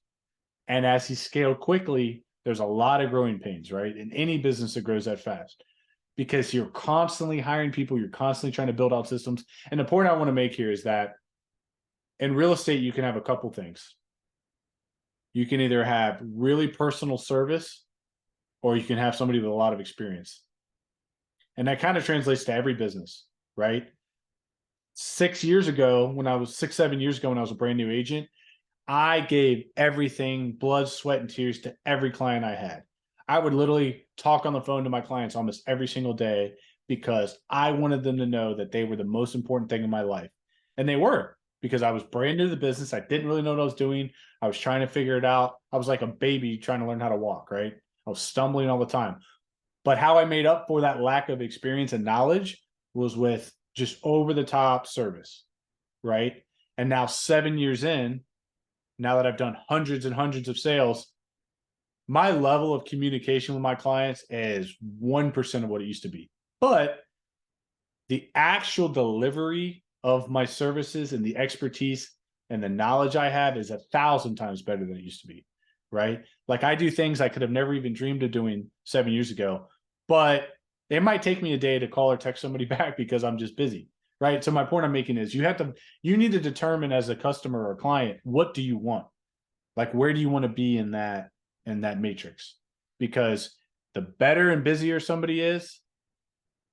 And as he scaled quickly, there's a lot of growing pains, right? In any business that grows that fast, because you're constantly hiring people, you're constantly trying to build out systems. And the point I want to make here is that in real estate, you can have a couple things. You can either have really personal service, or you can have somebody with a lot of experience. And that kind of translates to every business, right? 6 years ago, 7 years ago, when I was a brand new agent, I gave everything, blood, sweat, and tears to every client I had. I would literally talk on the phone to my clients almost every single day, because I wanted them to know that they were the most important thing in my life. And they were, because I was brand new to the business. I didn't really know what I was doing. I was trying to figure it out. I was like a baby trying to learn how to walk, right? I was stumbling all the time. But how I made up for that lack of experience and knowledge was with just over the top service, right? And now 7 years in, now that I've done hundreds and hundreds of sales, my level of communication with my clients is 1% of what it used to be. But the actual delivery of my services and the expertise and the knowledge I have is 1,000 times better than it used to be, right? Like, I do things I could have never even dreamed of doing 7 years ago, but it might take me a day to call or text somebody back because I'm just busy, right? So my point I'm making is you need to determine as a customer or client, what do you want? Like, where do you want to be in that matrix? Because the better and busier somebody is,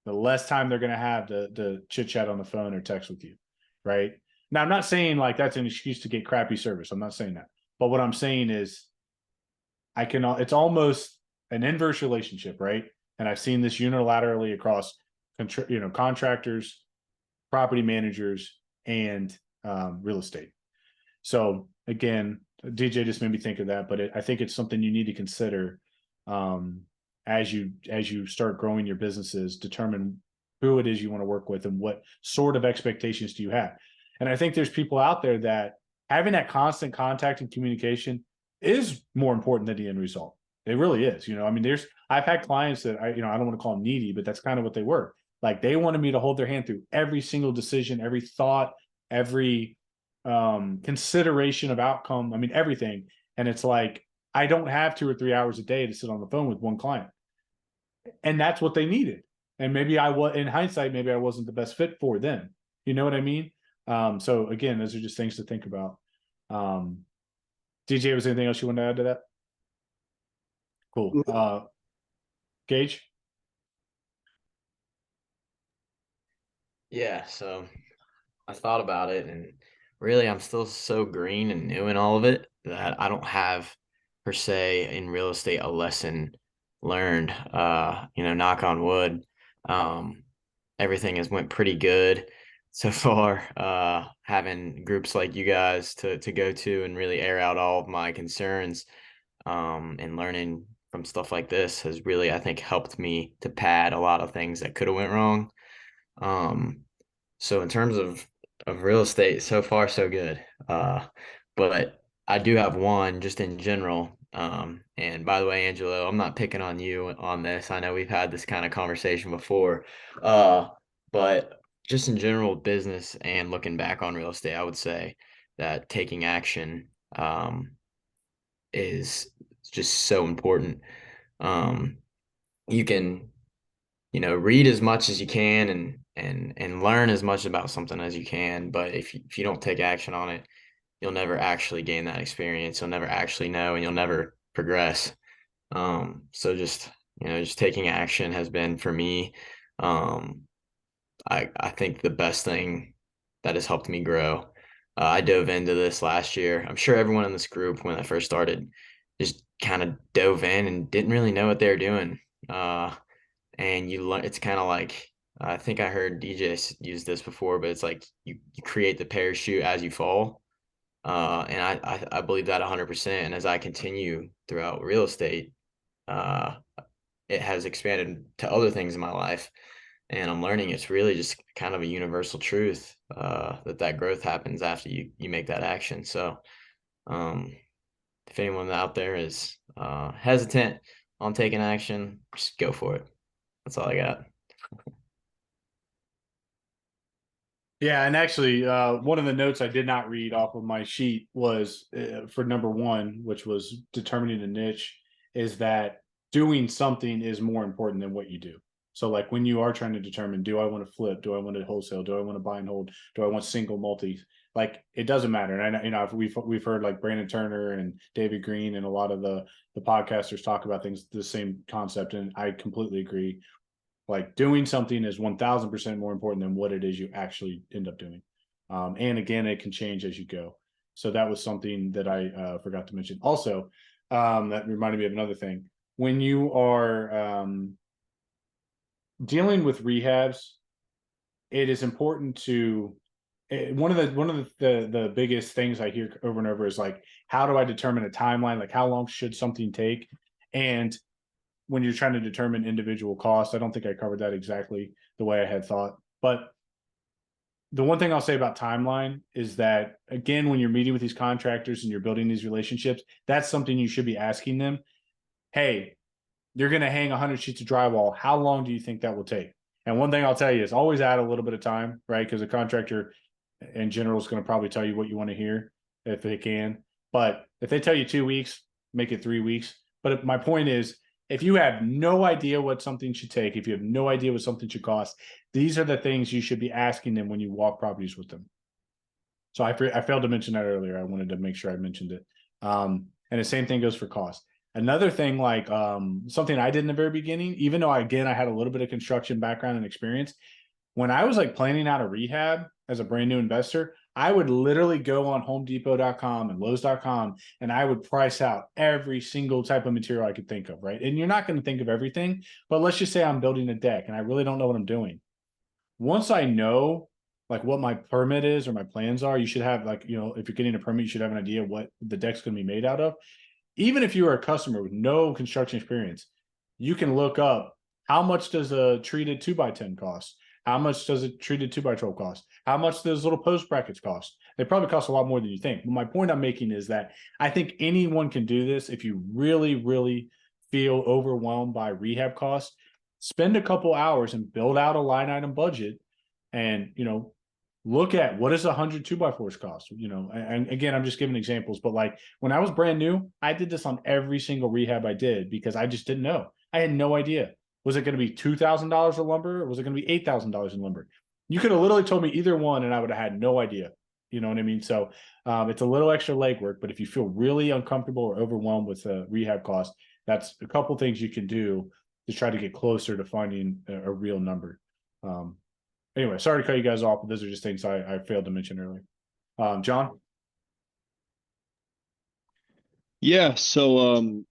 the less time they're going to have to chit chat on the phone or text with you, right? Now, I'm not saying like that's an excuse to get crappy service. I'm not saying that. But what I'm saying is it's almost an inverse relationship, right? And I've seen this unilaterally across, contractors, property managers, and real estate. So again, DJ just made me think of that, but I think it's something you need to consider as you start growing your businesses. Determine who it is you want to work with and what sort of expectations do you have. And I think there's people out there that having that constant contact and communication is more important than the end result. It really is. I've had clients that I don't want to call them needy, but that's kind of what they were. Like, they wanted me to hold their hand through every single decision, every thought, every consideration of outcome. I mean, everything. And it's like, I don't have 2 or 3 hours a day to sit on the phone with one client. And that's what they needed. And maybe in hindsight, maybe I wasn't the best fit for them. You know what I mean? So again, those are just things to think about. DJ, was there anything else you want to add to that? Cool. Gage? Yeah, so I thought about it, and really I'm still so green and new in all of it that I don't have per se in real estate a lesson learned. Knock on wood. Everything has went pretty good so far. Having groups like you guys to go to and really air out all of my concerns, and learning from stuff like this has really, I think, helped me to pad a lot of things that could have went wrong. So in terms of real estate, so far so good. But I do have one just in general. And by the way, Angelo, I'm not picking on you on this. I know we've had this kind of conversation before. But just in general, business and looking back on real estate, I would say that taking action is just so important. You can read as much as you can and learn as much about something as you can, but if you don't take action on it, you'll never actually gain that experience. You'll never actually know, and you'll never progress. So just taking action has been for me. I think the best thing that has helped me grow. I dove into this last year. I'm sure everyone in this group, when I first started, just kind of dove in and didn't really know what they were doing. And you learn, it's kind of like, I think I heard DJ use this before, but it's like you create the parachute as you fall. And I believe that 100%. And as I continue throughout real estate, it has expanded to other things in my life. And I'm learning it's really just kind of a universal truth, that growth happens after you make that action. So if anyone out there is hesitant on taking action, just go for it. That's all I got. Yeah, and actually, one of the notes I did not read off of my sheet was for number one, which was determining a niche, is that doing something is more important than what you do. So like when you are trying to determine, do I want to flip? Do I want to wholesale? Do I want to buy and hold? Do I want single multis? Like it doesn't matter. And I know we've heard like Brandon Turner and David Green and a lot of the podcasters talk about things, the same concept. And I completely agree. Like doing something is 1000% more important than what it is you actually end up doing. And again, it can change as you go. So that was something that I forgot to mention. Also, that reminded me of another thing. When you are dealing with rehabs, it is important to one of the biggest things I hear over and over is like, how do I determine a timeline? Like how long should something take? And when you're trying to determine individual costs, I don't think I covered that exactly the way I had thought. But the one thing I'll say about timeline is that, again, when you're meeting with these contractors and you're building these relationships, that's something you should be asking them. Hey, you're going to hang 100 sheets of drywall. How long do you think that will take? And one thing I'll tell you is always add a little bit of time, right? Because a contractor in general is going to probably tell you what you want to hear if they can. But if they tell you 2 weeks, make it 3 weeks. But my point is, if you have no idea what something should take, if you have no idea what something should cost, these are the things you should be asking them when you walk properties with them. So I failed to mention that earlier. I wanted to make sure I mentioned it. And the same thing goes for cost. Another thing, like something I did in the very beginning, even though I had a little bit of construction background and experience, when I was like planning out a rehab as a brand new investor, I would literally go on homedepot.com and lowes.com and I would price out every single type of material I could think of, right? And you're not going to think of everything, but let's just say I'm building a deck and I really don't know what I'm doing. Once I know like what my permit is or my plans are, you should have like, if you're getting a permit, you should have an idea what the deck's going to be made out of. Even if you are a customer with no construction experience, you can look up how much does a treated 2x10 cost? How much does a treated 2x12 cost? How much does little post brackets cost? They probably cost a lot more than you think. But my point I'm making is that I think anyone can do this if you really, really feel overwhelmed by rehab costs. Spend a couple hours and build out a line item budget and, look at what does 100 2x4s cost, and again, I'm just giving examples, but like when I was brand new, I did this on every single rehab I did because I just didn't know. I had no idea. Was it going to be $2,000 of lumber or was it going to be $8,000 in lumber? You could have literally told me either one and I would have had no idea. You know what I mean? So it's a little extra legwork, but if you feel really uncomfortable or overwhelmed with the rehab cost, that's a couple things you can do to try to get closer to finding a real number. Anyway, sorry to cut you guys off, but those are just things I failed to mention earlier. John? Yeah, so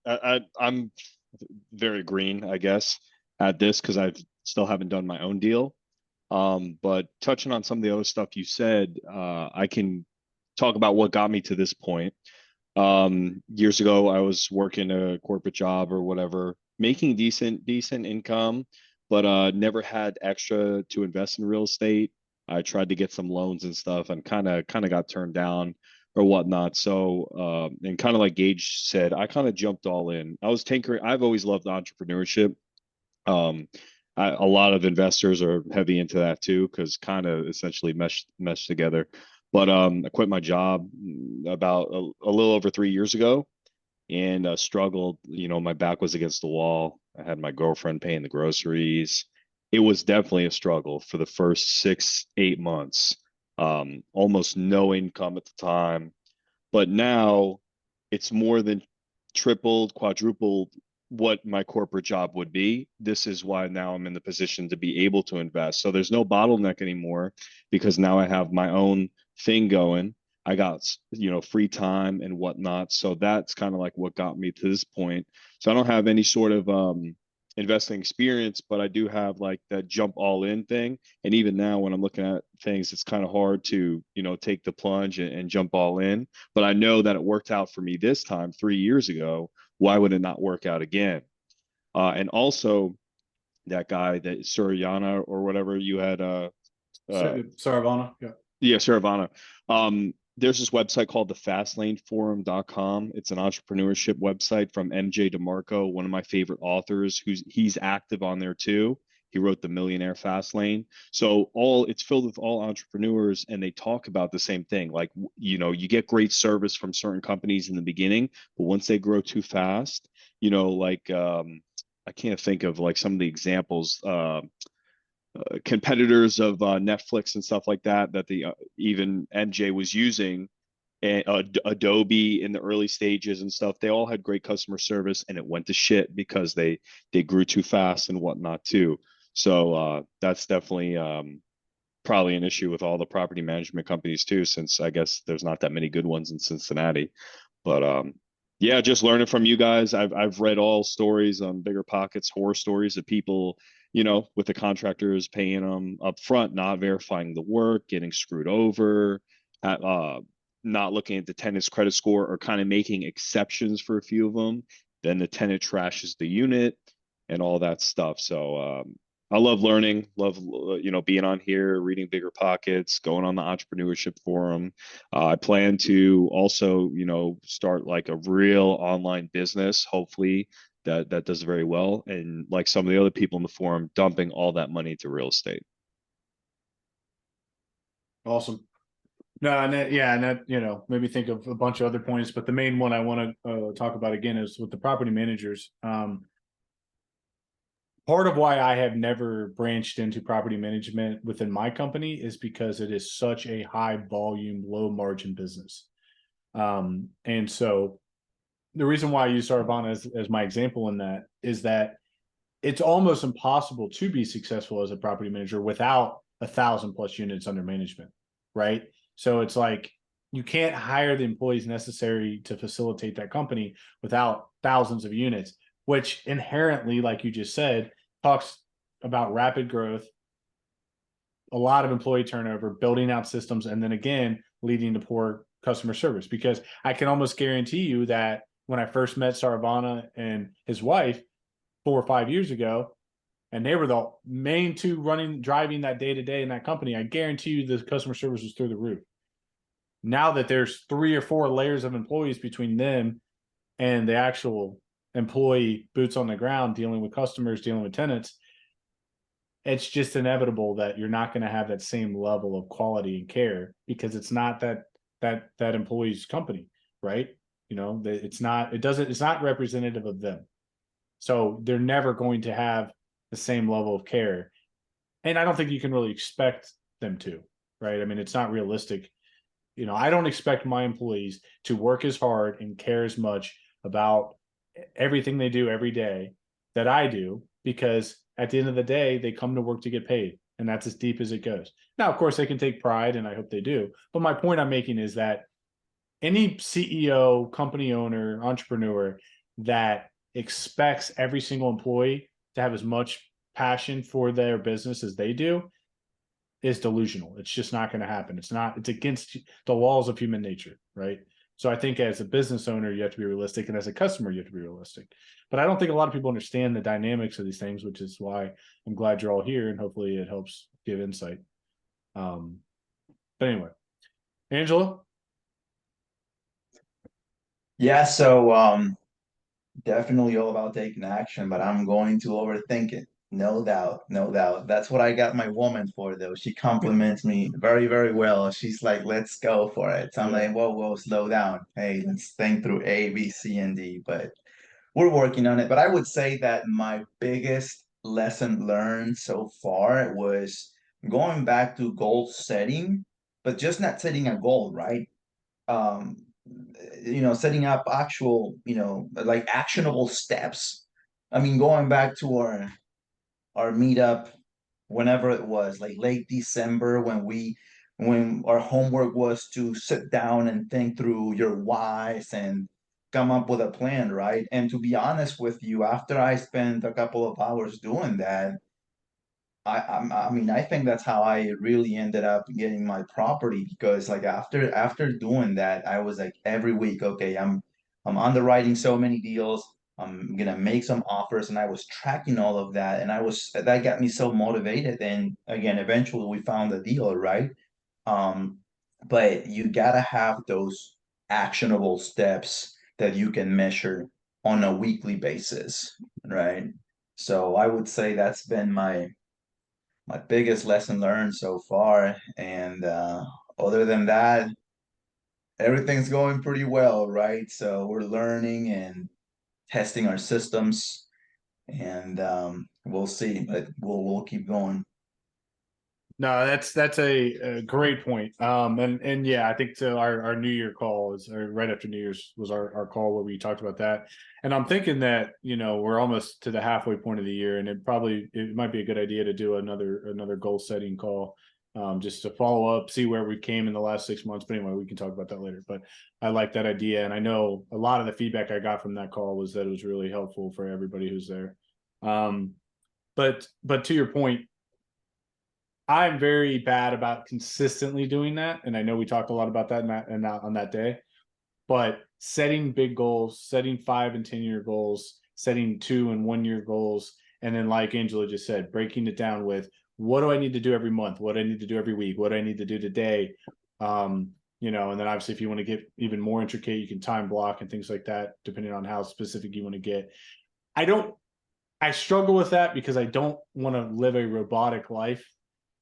I'm very green, I guess, at this because I still haven't done my own deal. But touching on some of the other stuff you said, I can talk about what got me to this point. Years ago, I was working a corporate job or whatever, making decent income, but never had extra to invest in real estate. I tried to get some loans and stuff and kind of got turned down or whatnot. So, and kind of like Gage said, I kind of jumped all in. I was tinkering. I've always loved entrepreneurship. Um, a lot of investors are heavy into that too, because kind of essentially mesh together. But I quit my job about a little over 3 years ago and struggled. You know, my back was against the wall. I had my girlfriend paying the groceries. It was definitely a struggle for the first 6, 8 months. Almost no income at the time, but now it's more than tripled, quadrupled what my corporate job would be. This is why now I'm in the position to be able to invest. So there's no bottleneck anymore because now I have my own thing going. I got, free time and whatnot. So that's kind of like what got me to this point. So I don't have any sort of investing experience, but I do have like that jump all in thing. And even now when I'm looking at things, it's kind of hard to, take the plunge and jump all in. But I know that it worked out for me this time 3 years ago. Why would it not work out again? And also that guy, that Suryana or whatever you had, Saravana. Yeah. yeah, Saravana. There's this website called the fastlaneforum.com. It's an entrepreneurship website from MJ DeMarco, one of my favorite authors, he's active on there too. He wrote the Millionaire Fast Lane. So it's filled with all entrepreneurs and they talk about the same thing. Like, you get great service from certain companies in the beginning, but once they grow too fast, I can't think of like some of the examples, competitors of Netflix and stuff like that the even MJ was using, and Adobe in the early stages and stuff. They all had great customer service, and it went to shit because they grew too fast and whatnot too. So that's definitely probably an issue with all the property management companies too, since I guess there's not that many good ones in Cincinnati. But yeah, just learning from you guys. I've read all stories on Bigger Pockets, horror stories of people, with the contractors paying them up front, not verifying the work, getting screwed over, not looking at the tenant's credit score or kind of making exceptions for a few of them. Then the tenant trashes the unit and all that stuff. So I love learning, love, being on here, reading Bigger Pockets, going on the entrepreneurship forum. I plan to also, start like a real online business, hopefully that does very well. And like some of the other people in the forum, dumping all that money to real estate. Awesome. No, and that maybe think of a bunch of other points, but the main one I want to talk about again is with the property managers. Part of why I have never branched into property management within my company is because it is such a high volume, low margin business. And so the reason why I use Saravana as my example in that is that it's almost impossible to be successful as a property manager without 1,000+ units under management, right? So it's like you can't hire the employees necessary to facilitate that company without thousands of units, which inherently, like you just said, talks about rapid growth, a lot of employee turnover, building out systems, and then again, leading to poor customer service. Because I can almost guarantee you that when I first met Saravana and his wife 4 or 5 years ago, and they were the main two driving that day to day in that company, I guarantee you the customer service was through the roof. Now that there's 3 or 4 layers of employees between them and the actual employee boots on the ground dealing with customers, dealing with tenants, it's just inevitable that you're not going to have that same level of quality and care because it's not that employee's company, right? It's not representative of them. So they're never going to have the same level of care. And I don't think you can really expect them to, right? I mean, it's not realistic. You know, I don't expect my employees to work as hard and care as much about everything they do every day that I do, because at the end of the day, they come to work to get paid. And that's as deep as it goes. Now, of course, they can take pride, and I hope they do. But my point I'm making is that any CEO, company owner, entrepreneur that expects every single employee to have as much passion for their business as they do is delusional. It's just not going to happen. It's against the laws of human nature, right? So I think as a business owner, you have to be realistic, and as a customer, you have to be realistic. But I don't think a lot of people understand the dynamics of these things, which is why I'm glad you're all here, and hopefully it helps give insight. But anyway, Angela. Yeah, so definitely all about taking action, but I'm going to overthink it. No doubt, no doubt. That's what I got my woman for, though. She compliments me very, very well. She's like, let's go for it. So I'm like, whoa, slow down. Hey, let's think through A, B, C, and D. But we're working on it. But I would say that my biggest lesson learned so far was going back to goal setting, but just not setting a goal, right? Um, setting up actual, like actionable steps. I mean, going back to our meetup, whenever it was, like late December, when our homework was to sit down and think through your whys and come up with a plan, right? And to be honest with you, after I spent a couple of hours doing that, I mean, I think that's how I really ended up getting my property, because like after doing that, I was like every week, okay, I'm underwriting so many deals, I'm gonna make some offers, and I was tracking all of that, and that got me so motivated. And again, eventually we found a deal, right? Um, but you gotta have those actionable steps that you can measure on a weekly basis, right? So I would say that's been my biggest lesson learned so far. And other than that, everything's going pretty well, right? So we're learning and testing our systems, and we'll see, but we'll keep going. No, that's a great point. And yeah, I think so our New Year call is, or right after New Year's was our call where we talked about that. And I'm thinking that, we're almost to the halfway point of the year, and it might be a good idea to do another goal setting call, just to follow up, see where we came in the last 6 months. But anyway, we can talk about that later. But I like that idea, and I know a lot of the feedback I got from that call was that it was really helpful for everybody who's there. But to your point, I'm very bad about consistently doing that. And I know we talked a lot about that on that day, but setting big goals, setting 5 and 10-year goals, setting 2 and 1-year goals. And then, like Angela just said, breaking it down with, what do I need to do every month? What do I need to do every week? What do I need to do today? And then obviously if you want to get even more intricate, you can time block and things like that, depending on how specific you want to get. I struggle with that because I don't want to live a robotic life.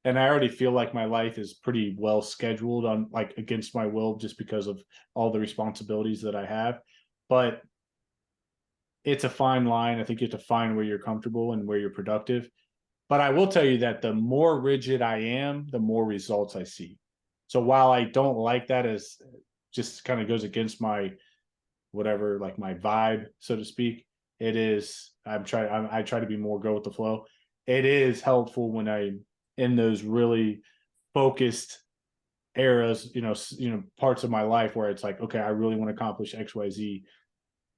And I already feel like my life is pretty well scheduled on, like, against my will, just because of all the responsibilities that I have. But it's a fine line. I think you have to find where you're comfortable and where you're productive. But I will tell you that the more rigid I am, the more results I see. So while I don't like that, as just kind of goes against my whatever, like my vibe, so to speak, I try to be more go with the flow. It is helpful when in those really focused eras, parts of my life where it's like, okay, I really want to accomplish XYZ.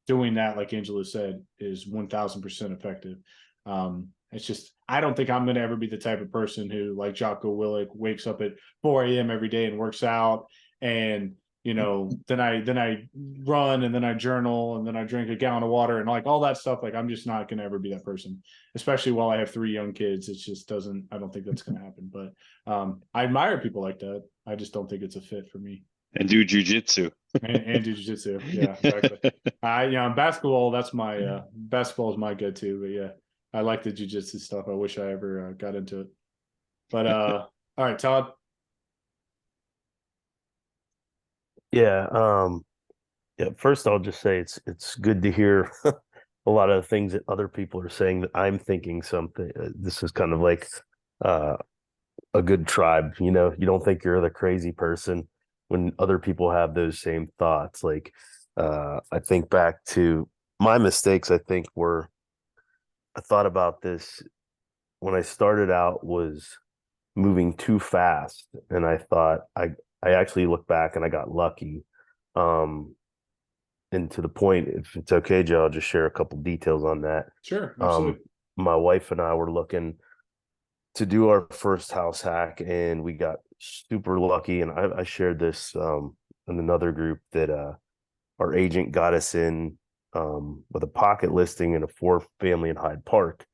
Doing that, like Angela said, is 1000% effective. It's just, I don't think I'm going to ever be the type of person who, like Jocko Willink, wakes up at 4 a.m. every day and works out, and then I run, and then I journal, and then I drink a gallon of water, and like all that stuff. Like, I'm just not going to ever be that person, especially while I have 3 young kids. It just doesn't, I don't think that's going to happen. But I admire people like that. I just don't think it's a fit for me. And do jujitsu. and do jiu-jitsu. Yeah, exactly. Basketball, basketball is my go-to. But yeah, I like the jiu-jitsu stuff. I wish I ever got into it. But all right, Todd. Yeah. First, I'll just say it's good to hear a lot of the things that other people are saying that I'm thinking something. This is kind of like a a good tribe. You know, you don't think you're the crazy person when other people have those same thoughts. Like, I think back to my mistakes. I think were I thought about this when I started out was moving too fast, and I thought I actually look back and I got lucky. Um, and to the point, if it's okay, Joe, I'll just share a couple details on that. Sure, absolutely. My wife and I were looking to do our first house hack, and we got super lucky. And I shared this in another group that our agent got us in with a pocket listing in a 4-family in Hyde Park,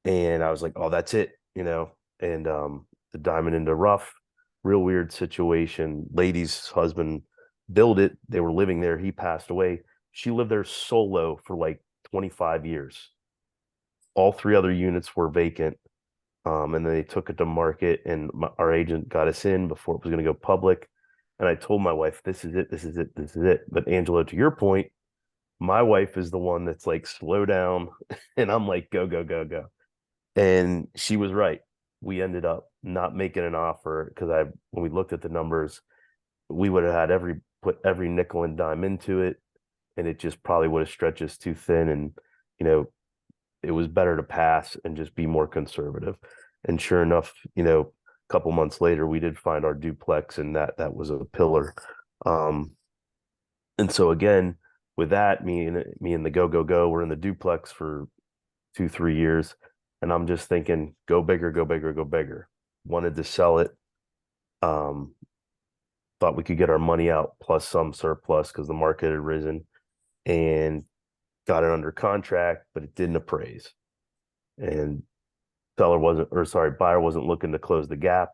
and I was like, oh, that's it, you know. And the diamond in the rough, real weird situation. Lady's husband built it. They were living there. He passed away. She lived there solo for like 25 years. All 3 other units were vacant. And then they took it to market, and our agent got us in before it was going to go public. And I told my wife, this is it, this is it, this is it. But Angelo, to your point, my wife is the one that's like, slow down. And I'm like, go, go, go, go. And she was right. We ended up not making an offer because when we looked at the numbers, we would have had put every nickel and dime into it, and it just probably would have stretched us too thin. And, you know, it was better to pass and just be more conservative. And sure enough, you know, a couple months later, we did find our duplex, and that was a pillar. And so again, with that, me and the go, we're in the duplex for 2-3 years. And I'm just thinking, go bigger, go bigger, go bigger. Wanted to sell it. Thought we could get our money out plus some surplus because the market had risen, and got it under contract, but it didn't appraise. And buyer wasn't looking to close the gap,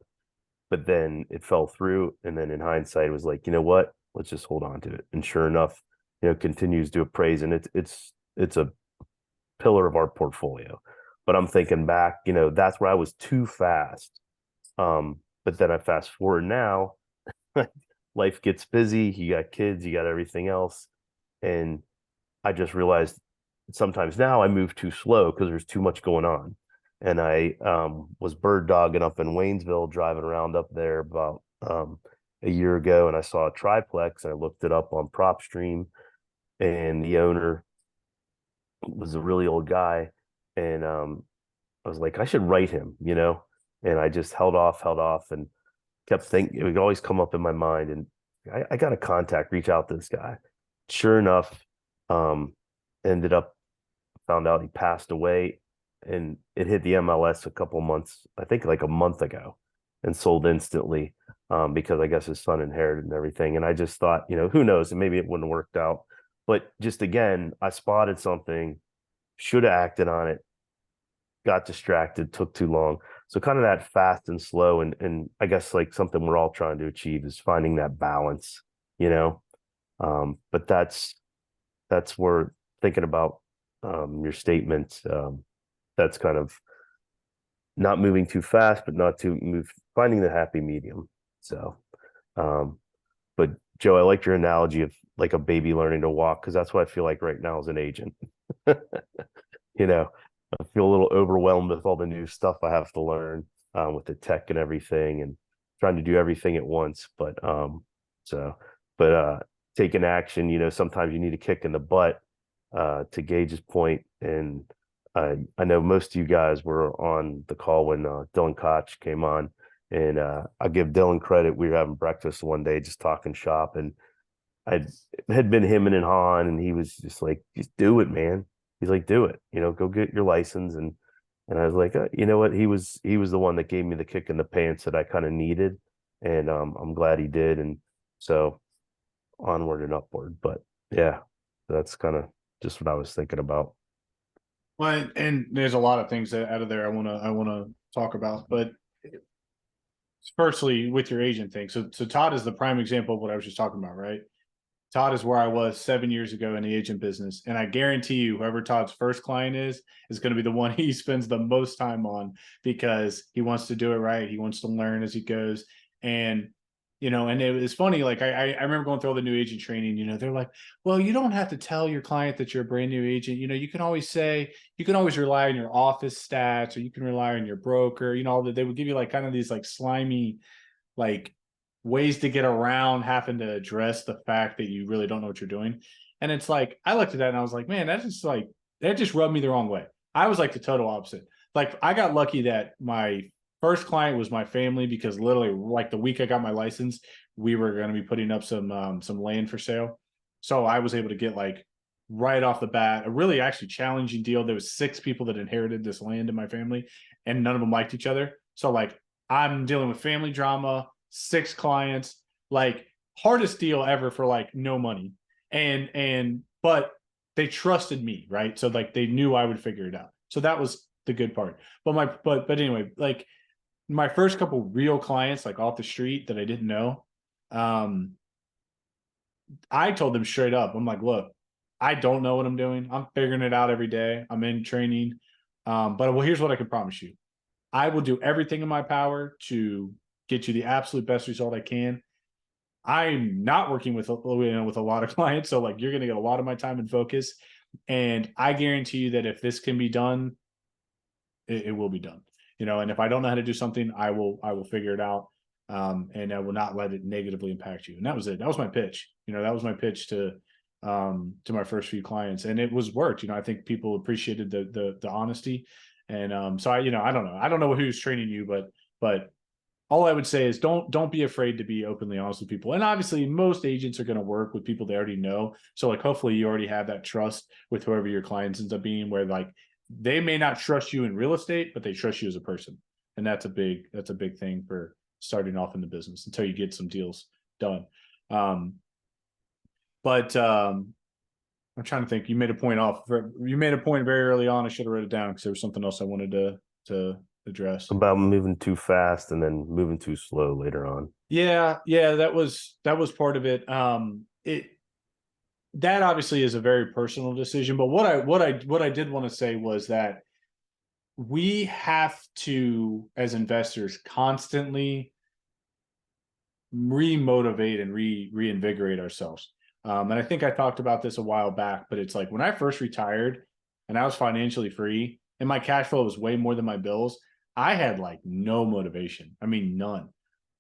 but then it fell through. And then in hindsight, it was like, you know what, let's just hold on to it. And sure enough, you know, continues to appraise, and it's a pillar of our portfolio. But I'm thinking back, you know, that's where I was too fast. But then I fast forward now, life gets busy. You got kids, you got everything else. And I just realized sometimes now I move too slow because there's too much going on. And I was bird dogging up in Waynesville, driving around up there about a year ago, and I saw a triplex, and I looked it up on PropStream, and the owner was a really old guy. And I was like, I should write him, you know. And I just held off, and kept thinking, it would always come up in my mind. And I got to reach out to this guy. Sure enough, ended up, found out he passed away, and it hit the MLS a couple months, I think like a month ago, and sold instantly because I guess his son inherited and everything. And I just thought, you know, who knows, and maybe it wouldn't have worked out. But just again, I spotted something, should have acted on it, got distracted, took too long. So kind of that fast and slow, and I guess like something we're all trying to achieve is finding that balance, you know. But that's where, thinking about your statement, that's kind of not moving too fast, but not too move, finding the happy medium. So, but Joe, I like your analogy of like a baby learning to walk, because that's what I feel like right now as an agent. You know, I feel a little overwhelmed with all the new stuff I have to learn with the tech and everything, and trying to do everything at once. But taking action, you know, sometimes you need a kick in the butt to Gage's point. And I know most of you guys were on the call when Dylan Koch came on, and I'll give Dylan credit. We were having breakfast one day, just talking shop, and I had been hemming and hawing, and he was just like, just do it, man. He's like, do it, you know, go get your license. And I was like, you know what? He was the one that gave me the kick in the pants that I kind of needed. And I'm glad he did. And so onward and upward. But yeah, that's kind of just what I was thinking about. Well, and there's a lot of things that out of there I wanna talk about. But firstly, with your agent thing. So Todd is the prime example of what I was just talking about, right? Todd is where I was 7 years ago in the agent business. And I guarantee you, whoever Todd's first client is going to be the one he spends the most time on, because he wants to do it right. He wants to learn as he goes. And you know, and it was funny. Like I remember going through all the new agent training, you know, they're like, well, you don't have to tell your client that you're a brand new agent. You know, you can always say, you can always rely on your office stats, or you can rely on your broker, you know, that they would give you like kind of these like slimy, like ways to get around having to address the fact that you really don't know what you're doing. And it's like, I looked at that and I was like, man, that just rubbed me the wrong way. I was like the total opposite. Like I got lucky that my first client was my family, because literally like the week I got my license, we were going to be putting up some land for sale. So I was able to get like right off the bat a really actually challenging deal. There was 6 people that inherited this land in my family, and none of them liked each other. So like I'm dealing with family drama, 6 clients, like hardest deal ever for like no money. But they trusted me, right? So like they knew I would figure it out. So that was the good part. But anyway, like my first couple real clients, like off the street that I didn't know, I told them straight up, I'm like, look, I don't know what I'm doing. I'm figuring it out every day. I'm in training. But well, here's what I can promise you. I will do everything in my power to get you the absolute best result I can. I'm not working with a lot of clients, so like you're going to get a lot of my time and focus. And I guarantee you that if this can be done, it will be done. You know, and if I don't know how to do something, I will figure it out. And I will not let it negatively impact you. And that was it. That was my pitch. You know, that was my pitch to my first few clients, and it was worked. You know, I think people appreciated the honesty. And so I don't know who's training you, but all I would say is don't be afraid to be openly honest with people. And obviously most agents are going to work with people they already know. So like hopefully you already have that trust with whoever your clients ends up being, where like they may not trust you in real estate, but they trust you as a person. And that's a big thing for starting off in the business until you get some deals done. But I'm trying to think. You made a point very early on. I should have wrote it down because there was something else I wanted to address about moving too fast and then moving too slow later on. Yeah, that was part of it. That obviously is a very personal decision, but what I did want to say was that we have to, as investors, constantly remotivate and reinvigorate ourselves. And I think I talked about this a while back, but it's like when I first retired and I was financially free and my cash flow was way more than my bills, I had like no motivation. I mean, none.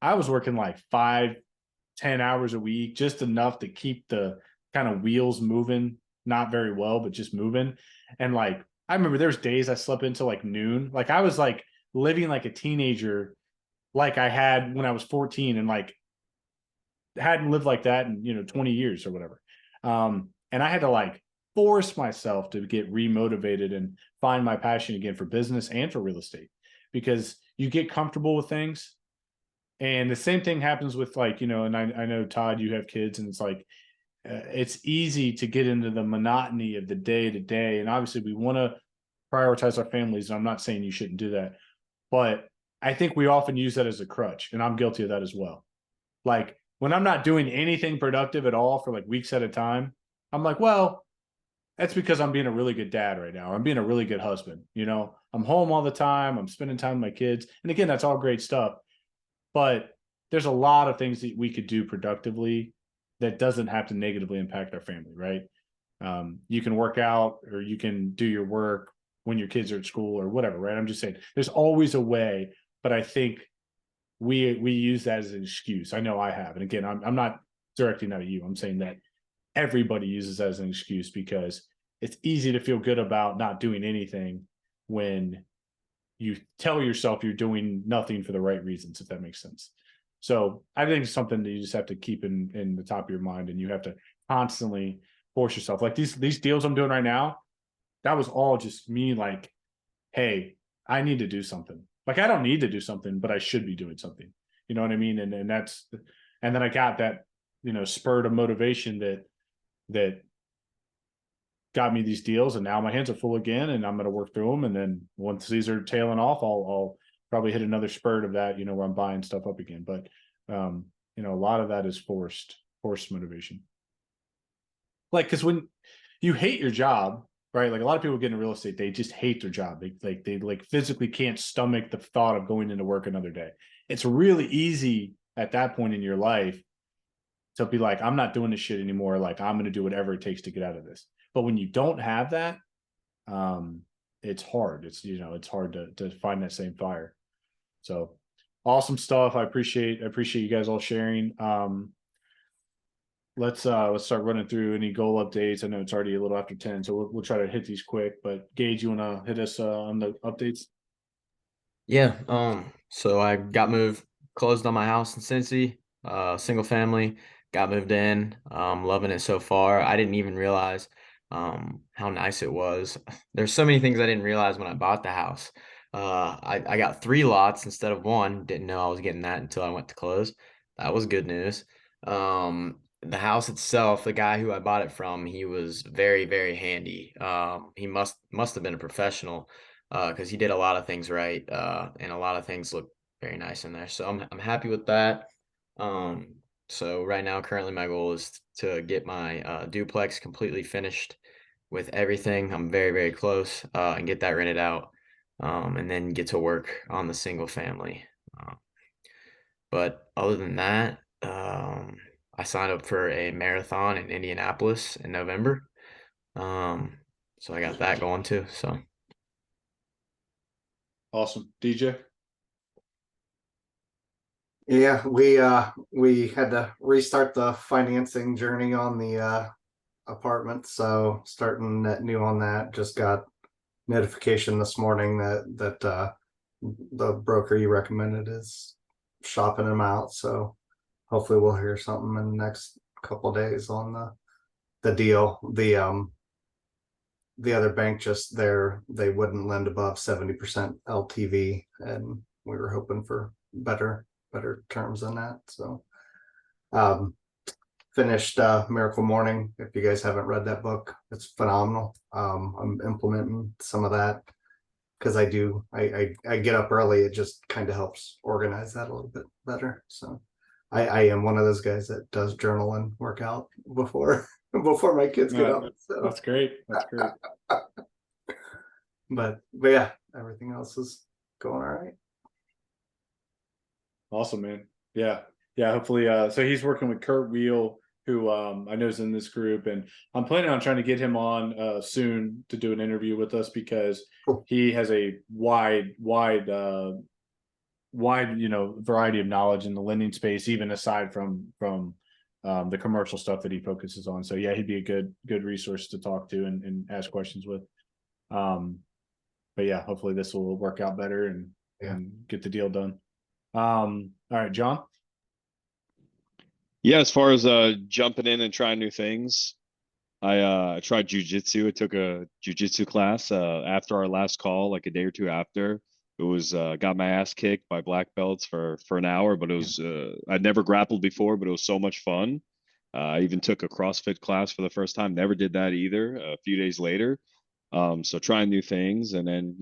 I was working like 5-10 hours a week, just enough to keep the kind of wheels moving, not very well, but just moving. And like, I remember there's days I slept into like noon. Like I was like living like a teenager, like I had when I was 14, and like hadn't lived like that in 20 years or whatever. And I had to like force myself to get remotivated and find my passion again for business and for real estate, because you get comfortable with things. And the same thing happens with like, and I know, Todd, you have kids, and it's like, it's easy to get into the monotony of the day to day. And obviously we want to prioritize our families. And I'm not saying you shouldn't do that, but I think we often use that as a crutch, and I'm guilty of that as well. Like when I'm not doing anything productive at all for like weeks at a time, I'm like, well, that's because I'm being a really good dad right now. I'm being a really good husband. I'm home all the time. I'm spending time with my kids. And again, that's all great stuff. But there's a lot of things that we could do productively that doesn't have to negatively impact our family, right? You can work out, or you can do your work when your kids are at school or whatever, right? I'm just saying there's always a way, but I think we use that as an excuse. I know I have. And again, I'm not directing that at you. I'm saying that everybody uses that as an excuse because it's easy to feel good about not doing anything when you tell yourself you're doing nothing for the right reasons, if that makes sense. So I think it's something that you just have to keep in the top of your mind, and you have to constantly force yourself. Like these deals I'm doing right now, that was all just me like, hey, I need to do something. Like I don't need to do something, but I should be doing something. You know what I mean? And then I got that, spurt of motivation that got me these deals, and now my hands are full again, and I'm going to work through them. And then once these are tailing off, I'll probably hit another spurt of that, where I'm buying stuff up again. But a lot of that is forced motivation. Like, because when you hate your job, right? Like a lot of people get into real estate, they just hate their job. They physically can't stomach the thought of going into work another day. It's really easy at that point in your life to be like, I'm not doing this shit anymore. Like, I'm going to do whatever it takes to get out of this. But when you don't have that, it's hard. It's, it's hard to find that same fire. So awesome stuff. I appreciate you guys all sharing. Let's start running through any goal updates. I know it's already a little after 10, so we'll try to hit these quick. But Gage, you want to hit us on the updates? Yeah. So I got moved, closed on my house in Cincy, single family, got moved in. Loving it so far. I didn't even realize how nice it was. There's so many things I didn't realize when I bought the house. I got 3 lots instead of 1. Didn't know I was getting that until I went to close. That was good news. The house itself, the guy who I bought it from, he was very, very handy. He must have been a professional, because he did a lot of things right, and a lot of things look very nice in there. So I'm happy with that. So right now, currently, my goal is to get my duplex completely finished with everything. I'm very, very close, and get that rented out, and then get to work on the single family. But other than that, I signed up for a marathon in Indianapolis in November. So I got that going too. So awesome. DJ? Yeah, we had to restart the financing journey on the apartment, so starting net new on that. Just got notification this morning that the broker you recommended is shopping them out, so hopefully we'll hear something in the next couple days on the deal. The other bank they wouldn't lend above 70% LTV, and we were hoping for better terms than that. So finished Miracle Morning. If you guys haven't read that book, it's phenomenal. I'm implementing some of that because I get up early. It just kind of helps organize that a little bit better. So I am one of those guys that does journal and work out before my kids get up. So. That's great. But yeah, everything else is going all right. Awesome, man. Yeah. Hopefully, so he's working with Kurt Wheel, who I know is in this group, and I'm planning on trying to get him on soon to do an interview with us because he has a wide variety of knowledge in the lending space, even aside from the commercial stuff that he focuses on. So yeah, he'd be a good resource to talk to and ask questions with. But yeah, hopefully this will work out better and get the deal done. All right, John. Yeah, as far as jumping in and trying new things, I tried jujitsu. I took a jujitsu class after our last call, like a day or two after. It was got my ass kicked by black belts for an hour, but it was I'd never grappled before, but it was so much fun. I even took a CrossFit class for the first time. Never did that either. A few days later, so trying new things, and then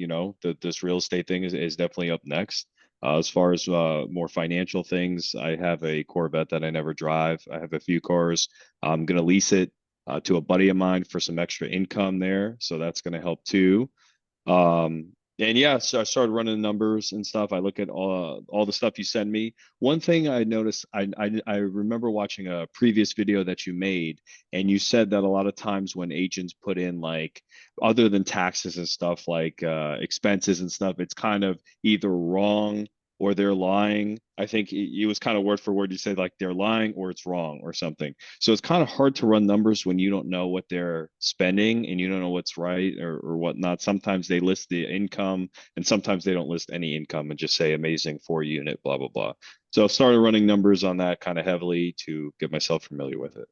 this real estate thing is definitely up next. As far as more financial things, I have a Corvette that I never drive. I have a few cars. I'm going to lease it to a buddy of mine for some extra income there. So that's going to help too. And yeah, so I started running the numbers and stuff. I look at all the stuff you send me. One thing I noticed, I remember watching a previous video that you made, and you said that a lot of times when agents put in, like, other than taxes and stuff, like expenses and stuff, it's kind of either wrong or they're lying. I think it was kind of word for word. You said like they're lying or it's wrong or something. So it's kind of hard to run numbers when you don't know what they're spending and you don't know what's right or whatnot. Sometimes they list the income and sometimes they don't list any income and just say amazing 4-unit, blah, blah, blah. So I started running numbers on that kind of heavily to get myself familiar with it.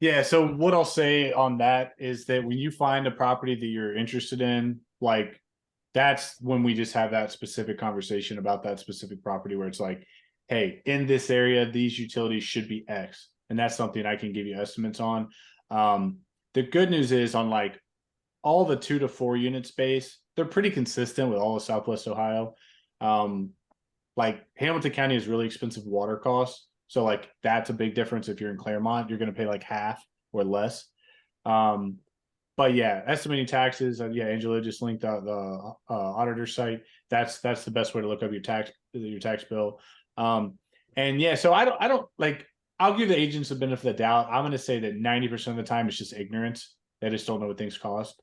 Yeah. So what I'll say on that is that when you find a property that you're interested in, like, that's when we just have that specific conversation about that specific property where it's like, hey, in this area, these utilities should be X. And that's something I can give you estimates on. The good news is on like all the 2 to 4 unit space, they're pretty consistent with all of Southwest Ohio. Like Hamilton County has really expensive water costs. So like that's a big difference. If you're in Claremont, you're going to pay like half or less. But yeah, estimating taxes. Angela just linked the auditor site. That's the best way to look up your tax bill. And yeah, so I don't like, I'll give the agents the benefit of the doubt. I'm going to say that 90% of the time it's just ignorance. They just don't know what things cost.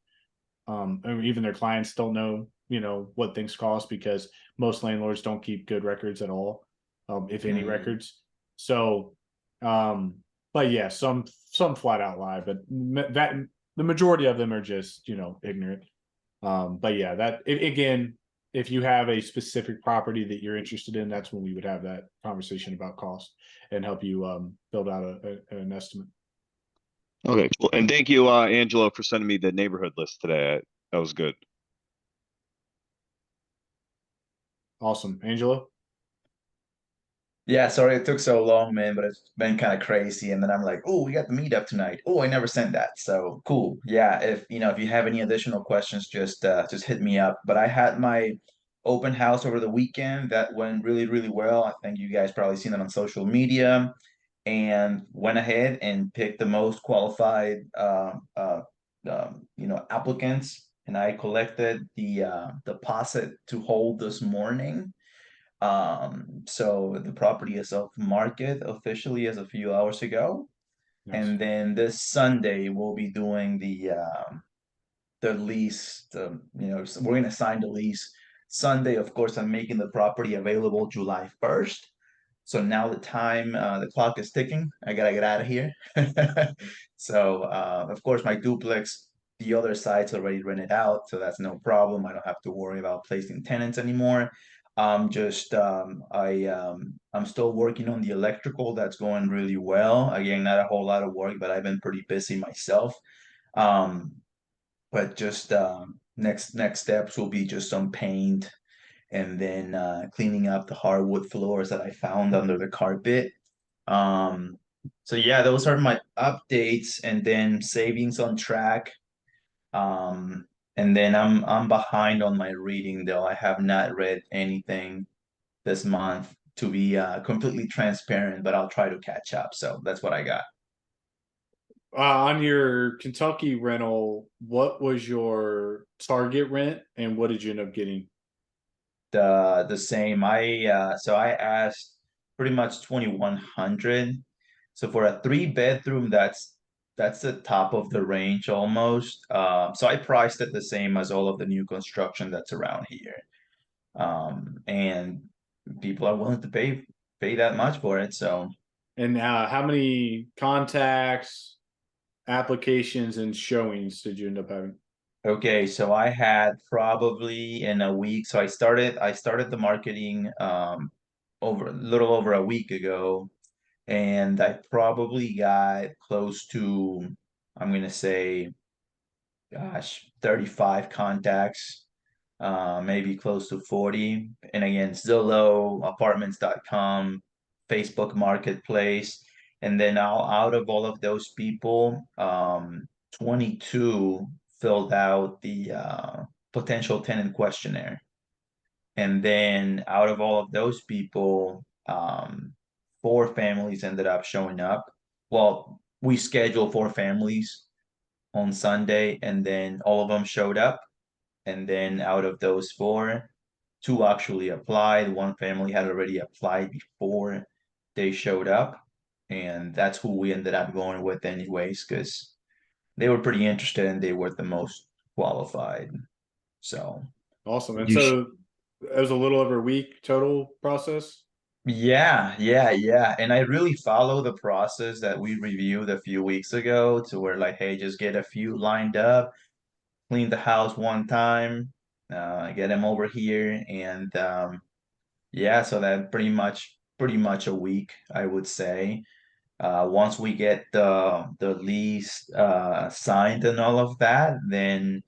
Or even their clients don't know, what things cost, because most landlords don't keep good records at all, if any records. So, but yeah, some flat out lie, but that the majority of them are just, ignorant. But yeah, again, if you have a specific property that you're interested in, that's when we would have that conversation about cost and help you build out an estimate. Okay, cool. And thank you, Angelo, for sending me the neighborhood list today. That was good. Awesome. Angelo? Yeah, sorry it took so long, man, but it's been kind of crazy. And then I'm like, oh, we got the meetup tonight. Oh, I never sent that. So cool. Yeah, if if you have any additional questions, just hit me up. But I had my open house over the weekend that went really, really well. I think you guys probably seen it on social media, and went ahead and picked the most qualified applicants. And I collected the deposit to hold this morning. So the property is off market officially as a few hours ago. Nice. And then this Sunday we'll be doing the lease. So we're gonna sign the lease Sunday. Of course, I'm making the property available July 1st. So now the clock is ticking. I gotta get out of here. So of course my duplex, the other side's already rented out, so that's no problem. I don't have to worry about placing tenants anymore. I'm still working on the electrical. That's going really well. Again, not a whole lot of work, but I've been pretty busy myself. Um, but just next steps will be just some paint, and then cleaning up the hardwood floors that I found under the carpet. Um, so yeah, those are my updates, and then savings on track. Um, and then I'm behind on my reading though. I have not read anything this month, to be completely transparent, but I'll try to catch up. So that's what I got. On your Kentucky rental, what was your target rent and what did you end up getting? The same. I asked pretty much 2,100. So for a 3 bedroom, that's the top of the range almost. So I priced it the same as all of the new construction that's around here. And people are willing to pay that much for it. So And how many contacts, applications, and showings did you end up having? okay, so I had probably in a week. So I started the marketing over a little over a week ago, and I probably got close to, I'm gonna say, gosh, 35 contacts, maybe close to 40. And again, Zillow, apartments.com, Facebook Marketplace. And then out of all of those people, 22 filled out the potential tenant questionnaire. And then out of all of those people, 4 families ended up showing up. Well, we scheduled 4 families on Sunday, and then all of them showed up. And then out of those 4, 2 actually applied. One family had already applied before they showed up. And that's who we ended up going with anyways, because they were pretty interested and they were the most qualified. So Awesome. And you so it was a little over a week total process. yeah, yeah, yeah. And I really follow the process that we reviewed a few weeks ago, to where like, hey, just get a few lined up, clean the house one time, get them over here, and yeah, so that pretty much a week, I would say. Once we get the lease signed and all of that, then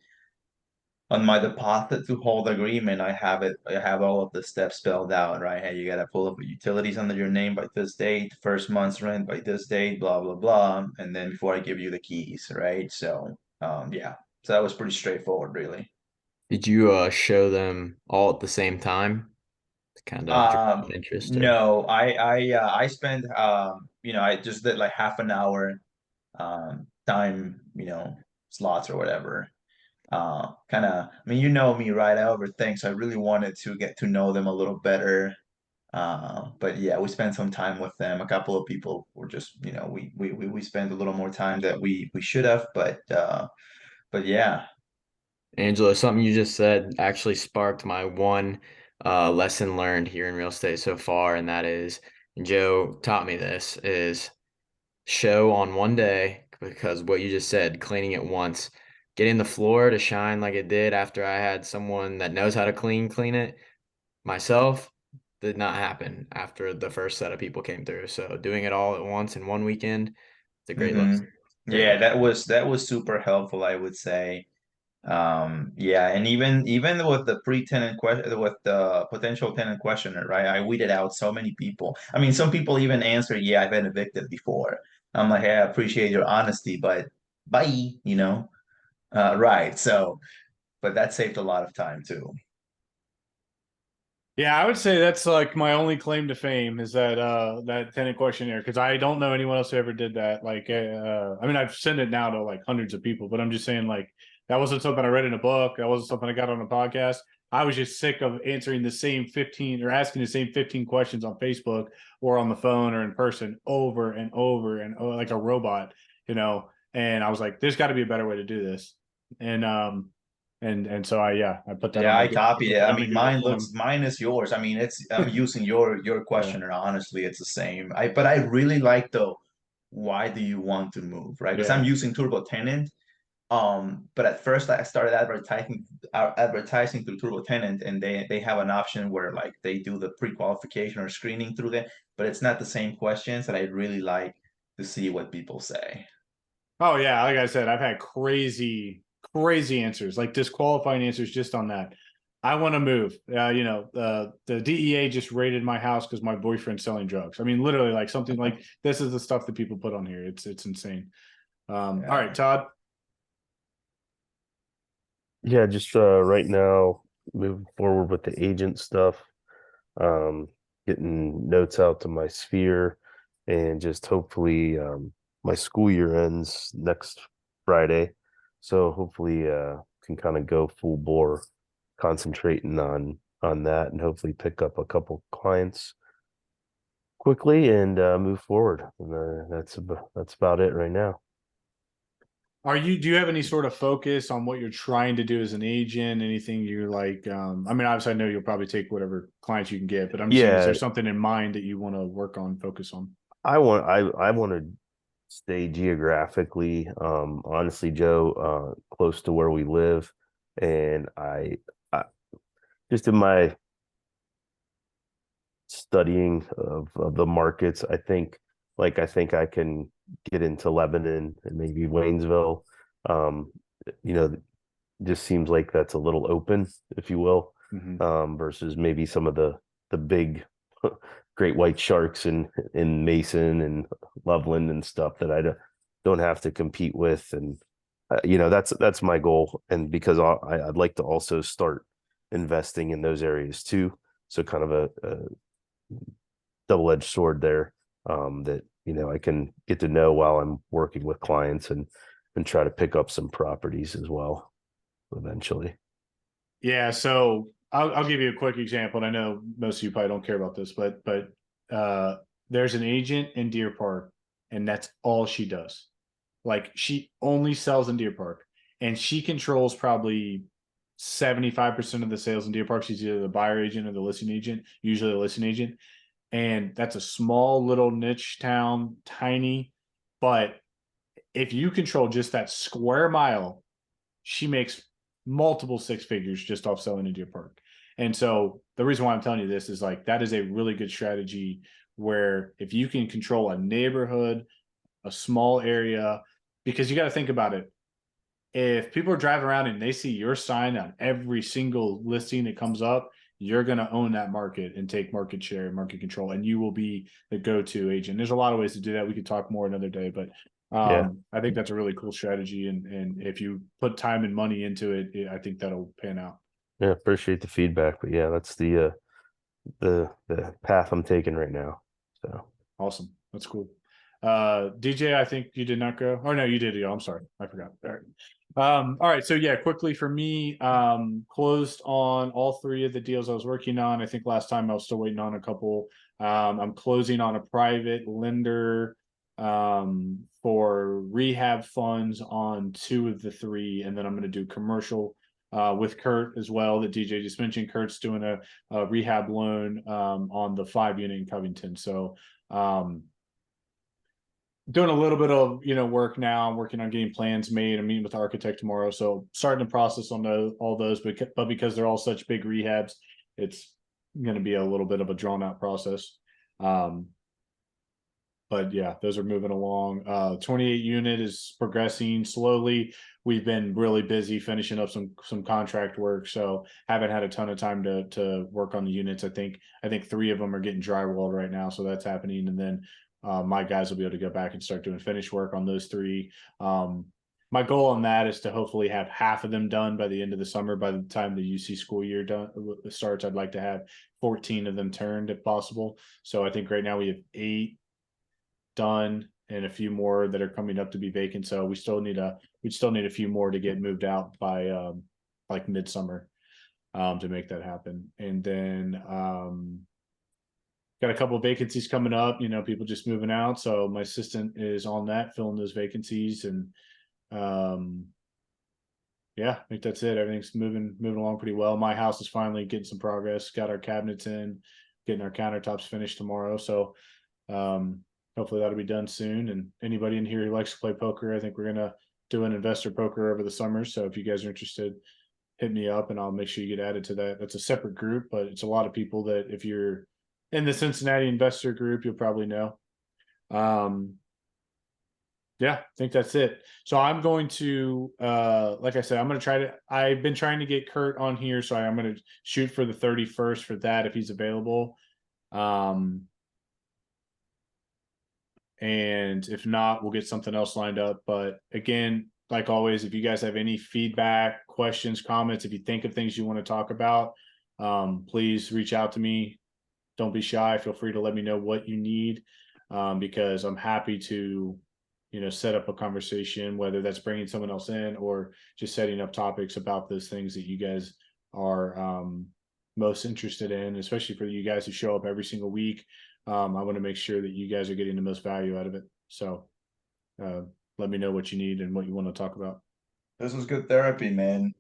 on my deposit to hold agreement, I have all of the steps spelled out, right? Hey, you gotta pull up utilities under your name by this date, first month's rent by this date, blah blah blah, and then before I give you the keys, right? So yeah, so that was pretty straightforward, really. Did you show them all at the same time? Kind of interest or No, I spent I just did like half an hour time, slots or whatever. Kind of, I mean, you know me, right? I overthink, so I really wanted to get to know them a little better. But yeah, we spent some time with them. A couple of people were just, we spent a little more time that we should have, but yeah. Angela, something you just said actually sparked my one lesson learned here in real estate so far, and that is, and Joe taught me this, is show on one day, because what you just said, cleaning it once, getting the floor to shine like it did after I had someone that knows how to clean it myself, did not happen after the first set of people came through. So doing it all at once in one weekend, it's a great Hmm. lesson. Great Yeah, lesson. that was super helpful, I would say. Yeah, and even with the pre-tenant question, with the potential tenant questionnaire, right? I weeded out so many people. I mean, some people even answer, "Yeah, I've been evicted before." I'm like, "Hey, I appreciate your honesty, but bye," you know? Right. So, but that saved a lot of time too. Yeah, I would say that's like my only claim to fame is that tenant questionnaire, because I don't know anyone else who ever did that. Like I mean, I've sent it now to like hundreds of people, but I'm just saying, like, that wasn't something I read in a book. That wasn't something I got on a podcast. I was just sick of answering the same 15 or asking the same 15 questions on Facebook or on the phone or in person over and over and like a robot, you know. And I was like, there's got to be a better way to do this. And so I put that on Yeah, my I copied it. I mean, Google form. mine is yours. I mean, I'm using your Yeah. questionnaire. Honestly, it's the same. But I really like though, why do you want to move, right? Because I'm Yeah. using Turbo Tenant. But at first I started advertising through Turbo Tenant, and they have an option where like they do the pre-qualification or screening through there, but it's not the same questions, and I really like to see what people say. Oh yeah, like I said, I've had crazy answers, like disqualifying answers just on that. I want to move. The DEA just raided my house because my boyfriend's selling drugs. I mean, literally, like something like this is the stuff that people put on here. It's insane. All Yeah. right, Todd. Yeah, just right now, moving forward with the agent stuff, um, getting notes out to my sphere, and just hopefully my school year ends next Friday. So hopefully can kind of go full bore concentrating on that, and hopefully pick up a couple clients quickly and move forward. And that's about it right now. Do you have any sort of focus on what you're trying to do as an agent? Anything you're like, I mean, obviously I know you'll probably take whatever clients you can get, but I'm just saying, is there Yeah, something in mind that you want to work on, focus on? I want to stay geographically, honestly, Joe, close to where we live. And I just in my studying of the markets, I think I can get into Lebanon and maybe Waynesville. Um, you know, just seems like that's a little open, if you will, Mhm. versus maybe some of the big great white sharks in Mason and Loveland and stuff that don't have to compete with. And that's my goal. And because I'd like to also start investing in those areas too. So kind of a double-edged sword there, that I can get to know while I'm working with clients, and try to pick up some properties as well eventually. Yeah, so I'll give you a quick example, and I know most of you probably don't care about this, but uh, there's an agent in Deer Park, and that's all she does. Like she only sells in Deer Park, and she controls probably 75% of the sales in Deer Park. She's either the buyer agent or the listing agent, usually the listing agent. And that's a small little niche town, tiny, but if you control just that square mile, she makes multiple six figures just off selling in Deer Park. And so the reason why I'm telling you this is like that is a really good strategy where if you can control a neighborhood, a small area, because you got to think about it. If people are driving around and they see your sign on every single listing that comes up, you're going to own that market and take market share and market control, and you will be the go-to agent. There's a lot of ways to do that. We could talk more another day, but Yeah, I think that's a really cool strategy. And if you put time and money into it, I think that'll pan out. yeah, appreciate the feedback. But yeah, that's the path I'm taking right now. So Awesome. That's cool. DJ, I think you did not go. Oh no, you did go. I'm sorry. I forgot. All right. All right, so yeah, quickly for me, closed on all 3 of the deals I was working on. I think last time I was still waiting on a couple. I'm closing on a private lender for rehab funds on 2 of the 3, and then I'm going to do commercial with Kurt as well that DJ just mentioned. Kurt's doing a rehab loan on the 5 unit in Covington. So doing a little bit of work now. I'm working on getting plans made. I'm meeting with the architect tomorrow, so starting the process on all those. But because they're all such big rehabs, it's going to be a little bit of a drawn out process. But yeah, those are moving along. 28 unit is progressing slowly. We've been really busy finishing up some contract work, so haven't had a ton of time to work on the units. I think 3 of them are getting drywalled right now, so that's happening, and then my guys will be able to go back and start doing finish work on those 3. My goal on that is to hopefully have half of them done by the end of the summer. By the time the UC school year starts, I'd like to have 14 of them turned if possible. So I think right now we have 8 done and a few more that are coming up to be vacant. So we still need a few more to get moved out by like midsummer to make that happen. And then got a couple of vacancies coming up, people just moving out. So my assistant is on that, filling those vacancies. And yeah, I think that's it. Everything's moving along pretty well. My house is finally getting some progress. Got our cabinets in, getting our countertops finished tomorrow. So hopefully that'll be done soon. And anybody in here who likes to play poker, I think we're gonna do an investor poker over the summer. So if you guys are interested, hit me up and I'll make sure you get added to that. That's a separate group, but it's a lot of people that if you're in the Cincinnati investor group, you'll probably know. Yeah, I think that's it. So I'm going to, like I said, I've been trying to get Kurt on here. So I'm going to shoot for the 31st for that if he's available. And if not, we'll get something else lined up. But again, like always, if you guys have any feedback, questions, comments, if you think of things you want to talk about, please reach out to me. Don't be shy. Feel free to let me know what you need, because I'm happy to, set up a conversation, whether that's bringing someone else in or just setting up topics about those things that you guys are most interested in, especially for you guys who show up every single week. I want to make sure that you guys are getting the most value out of it. So let me know what you need and what you want to talk about. This was good therapy, man.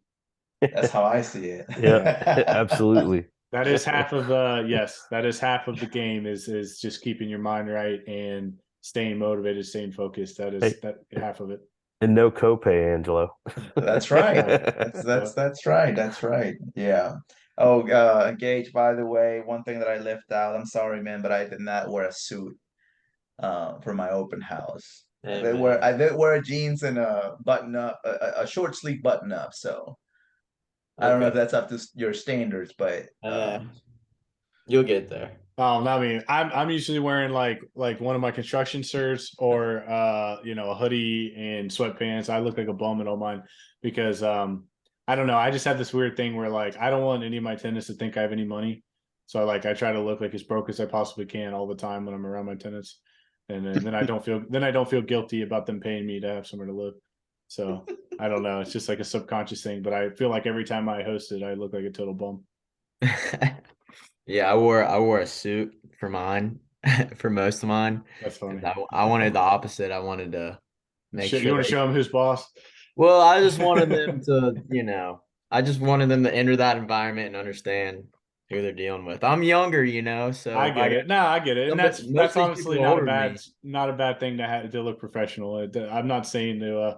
That's how I see it. Yeah, absolutely. That is half of yes, that is half of the game is just keeping your mind right and staying motivated, staying focused. That is that half of it. And no copay, Angelo. That's right. That's right. That's right. Yeah. Oh, Gage, by the way, one thing that I left out, I'm sorry, man, but I did not wear a suit for my open house. Hey, I did wear jeans and a button up, a short sleeve button up. So I don't know if that's up to your standards, but you'll get there. I mean, I'm usually wearing like one of my construction shirts or a hoodie and sweatpants. I look like a bum in all mine because I don't know. I just have this weird thing where like I don't want any of my tenants to think I have any money. So I try to look like as broke as I possibly can all the time when I'm around my tenants. And then I don't feel guilty about them paying me to have somewhere to live. So I don't know. It's just like a subconscious thing, but I feel like every time I host it, I look like a total bum. Yeah, I wore a suit for mine, for most of mine. That's funny. I wanted the opposite. I wanted to make sure you want to show them who's boss. Well, I just wanted them to, I just wanted them to enter that environment and understand who they're dealing with. I'm younger, so I get it. No, I get it, and that's honestly not a bad thing to have to look professional. I'm not saying to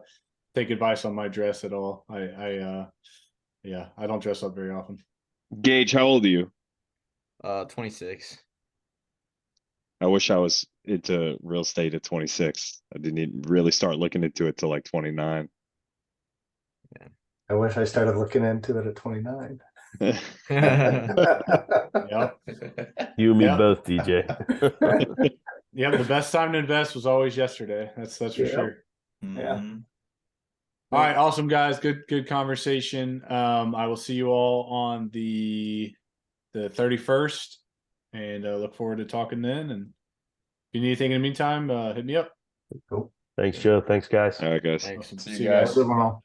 take advice on my dress at all. I don't dress up very often. Gage, how old are you? 26. I wish I was into real estate at 26. I didn't even really start looking into it till like 29. Yeah. I wish I started looking into it at 29. Yep. You and me both, DJ. Yeah, the best time to invest was always yesterday. That's for sure. Yeah. All right, awesome guys. Good conversation. I will see you all on the 31st, and look forward to talking then. And if you need anything in the meantime, hit me up. Cool. Thanks, Joe. Thanks, guys. All right, guys. Thanks. Awesome. See you guys. Good one all.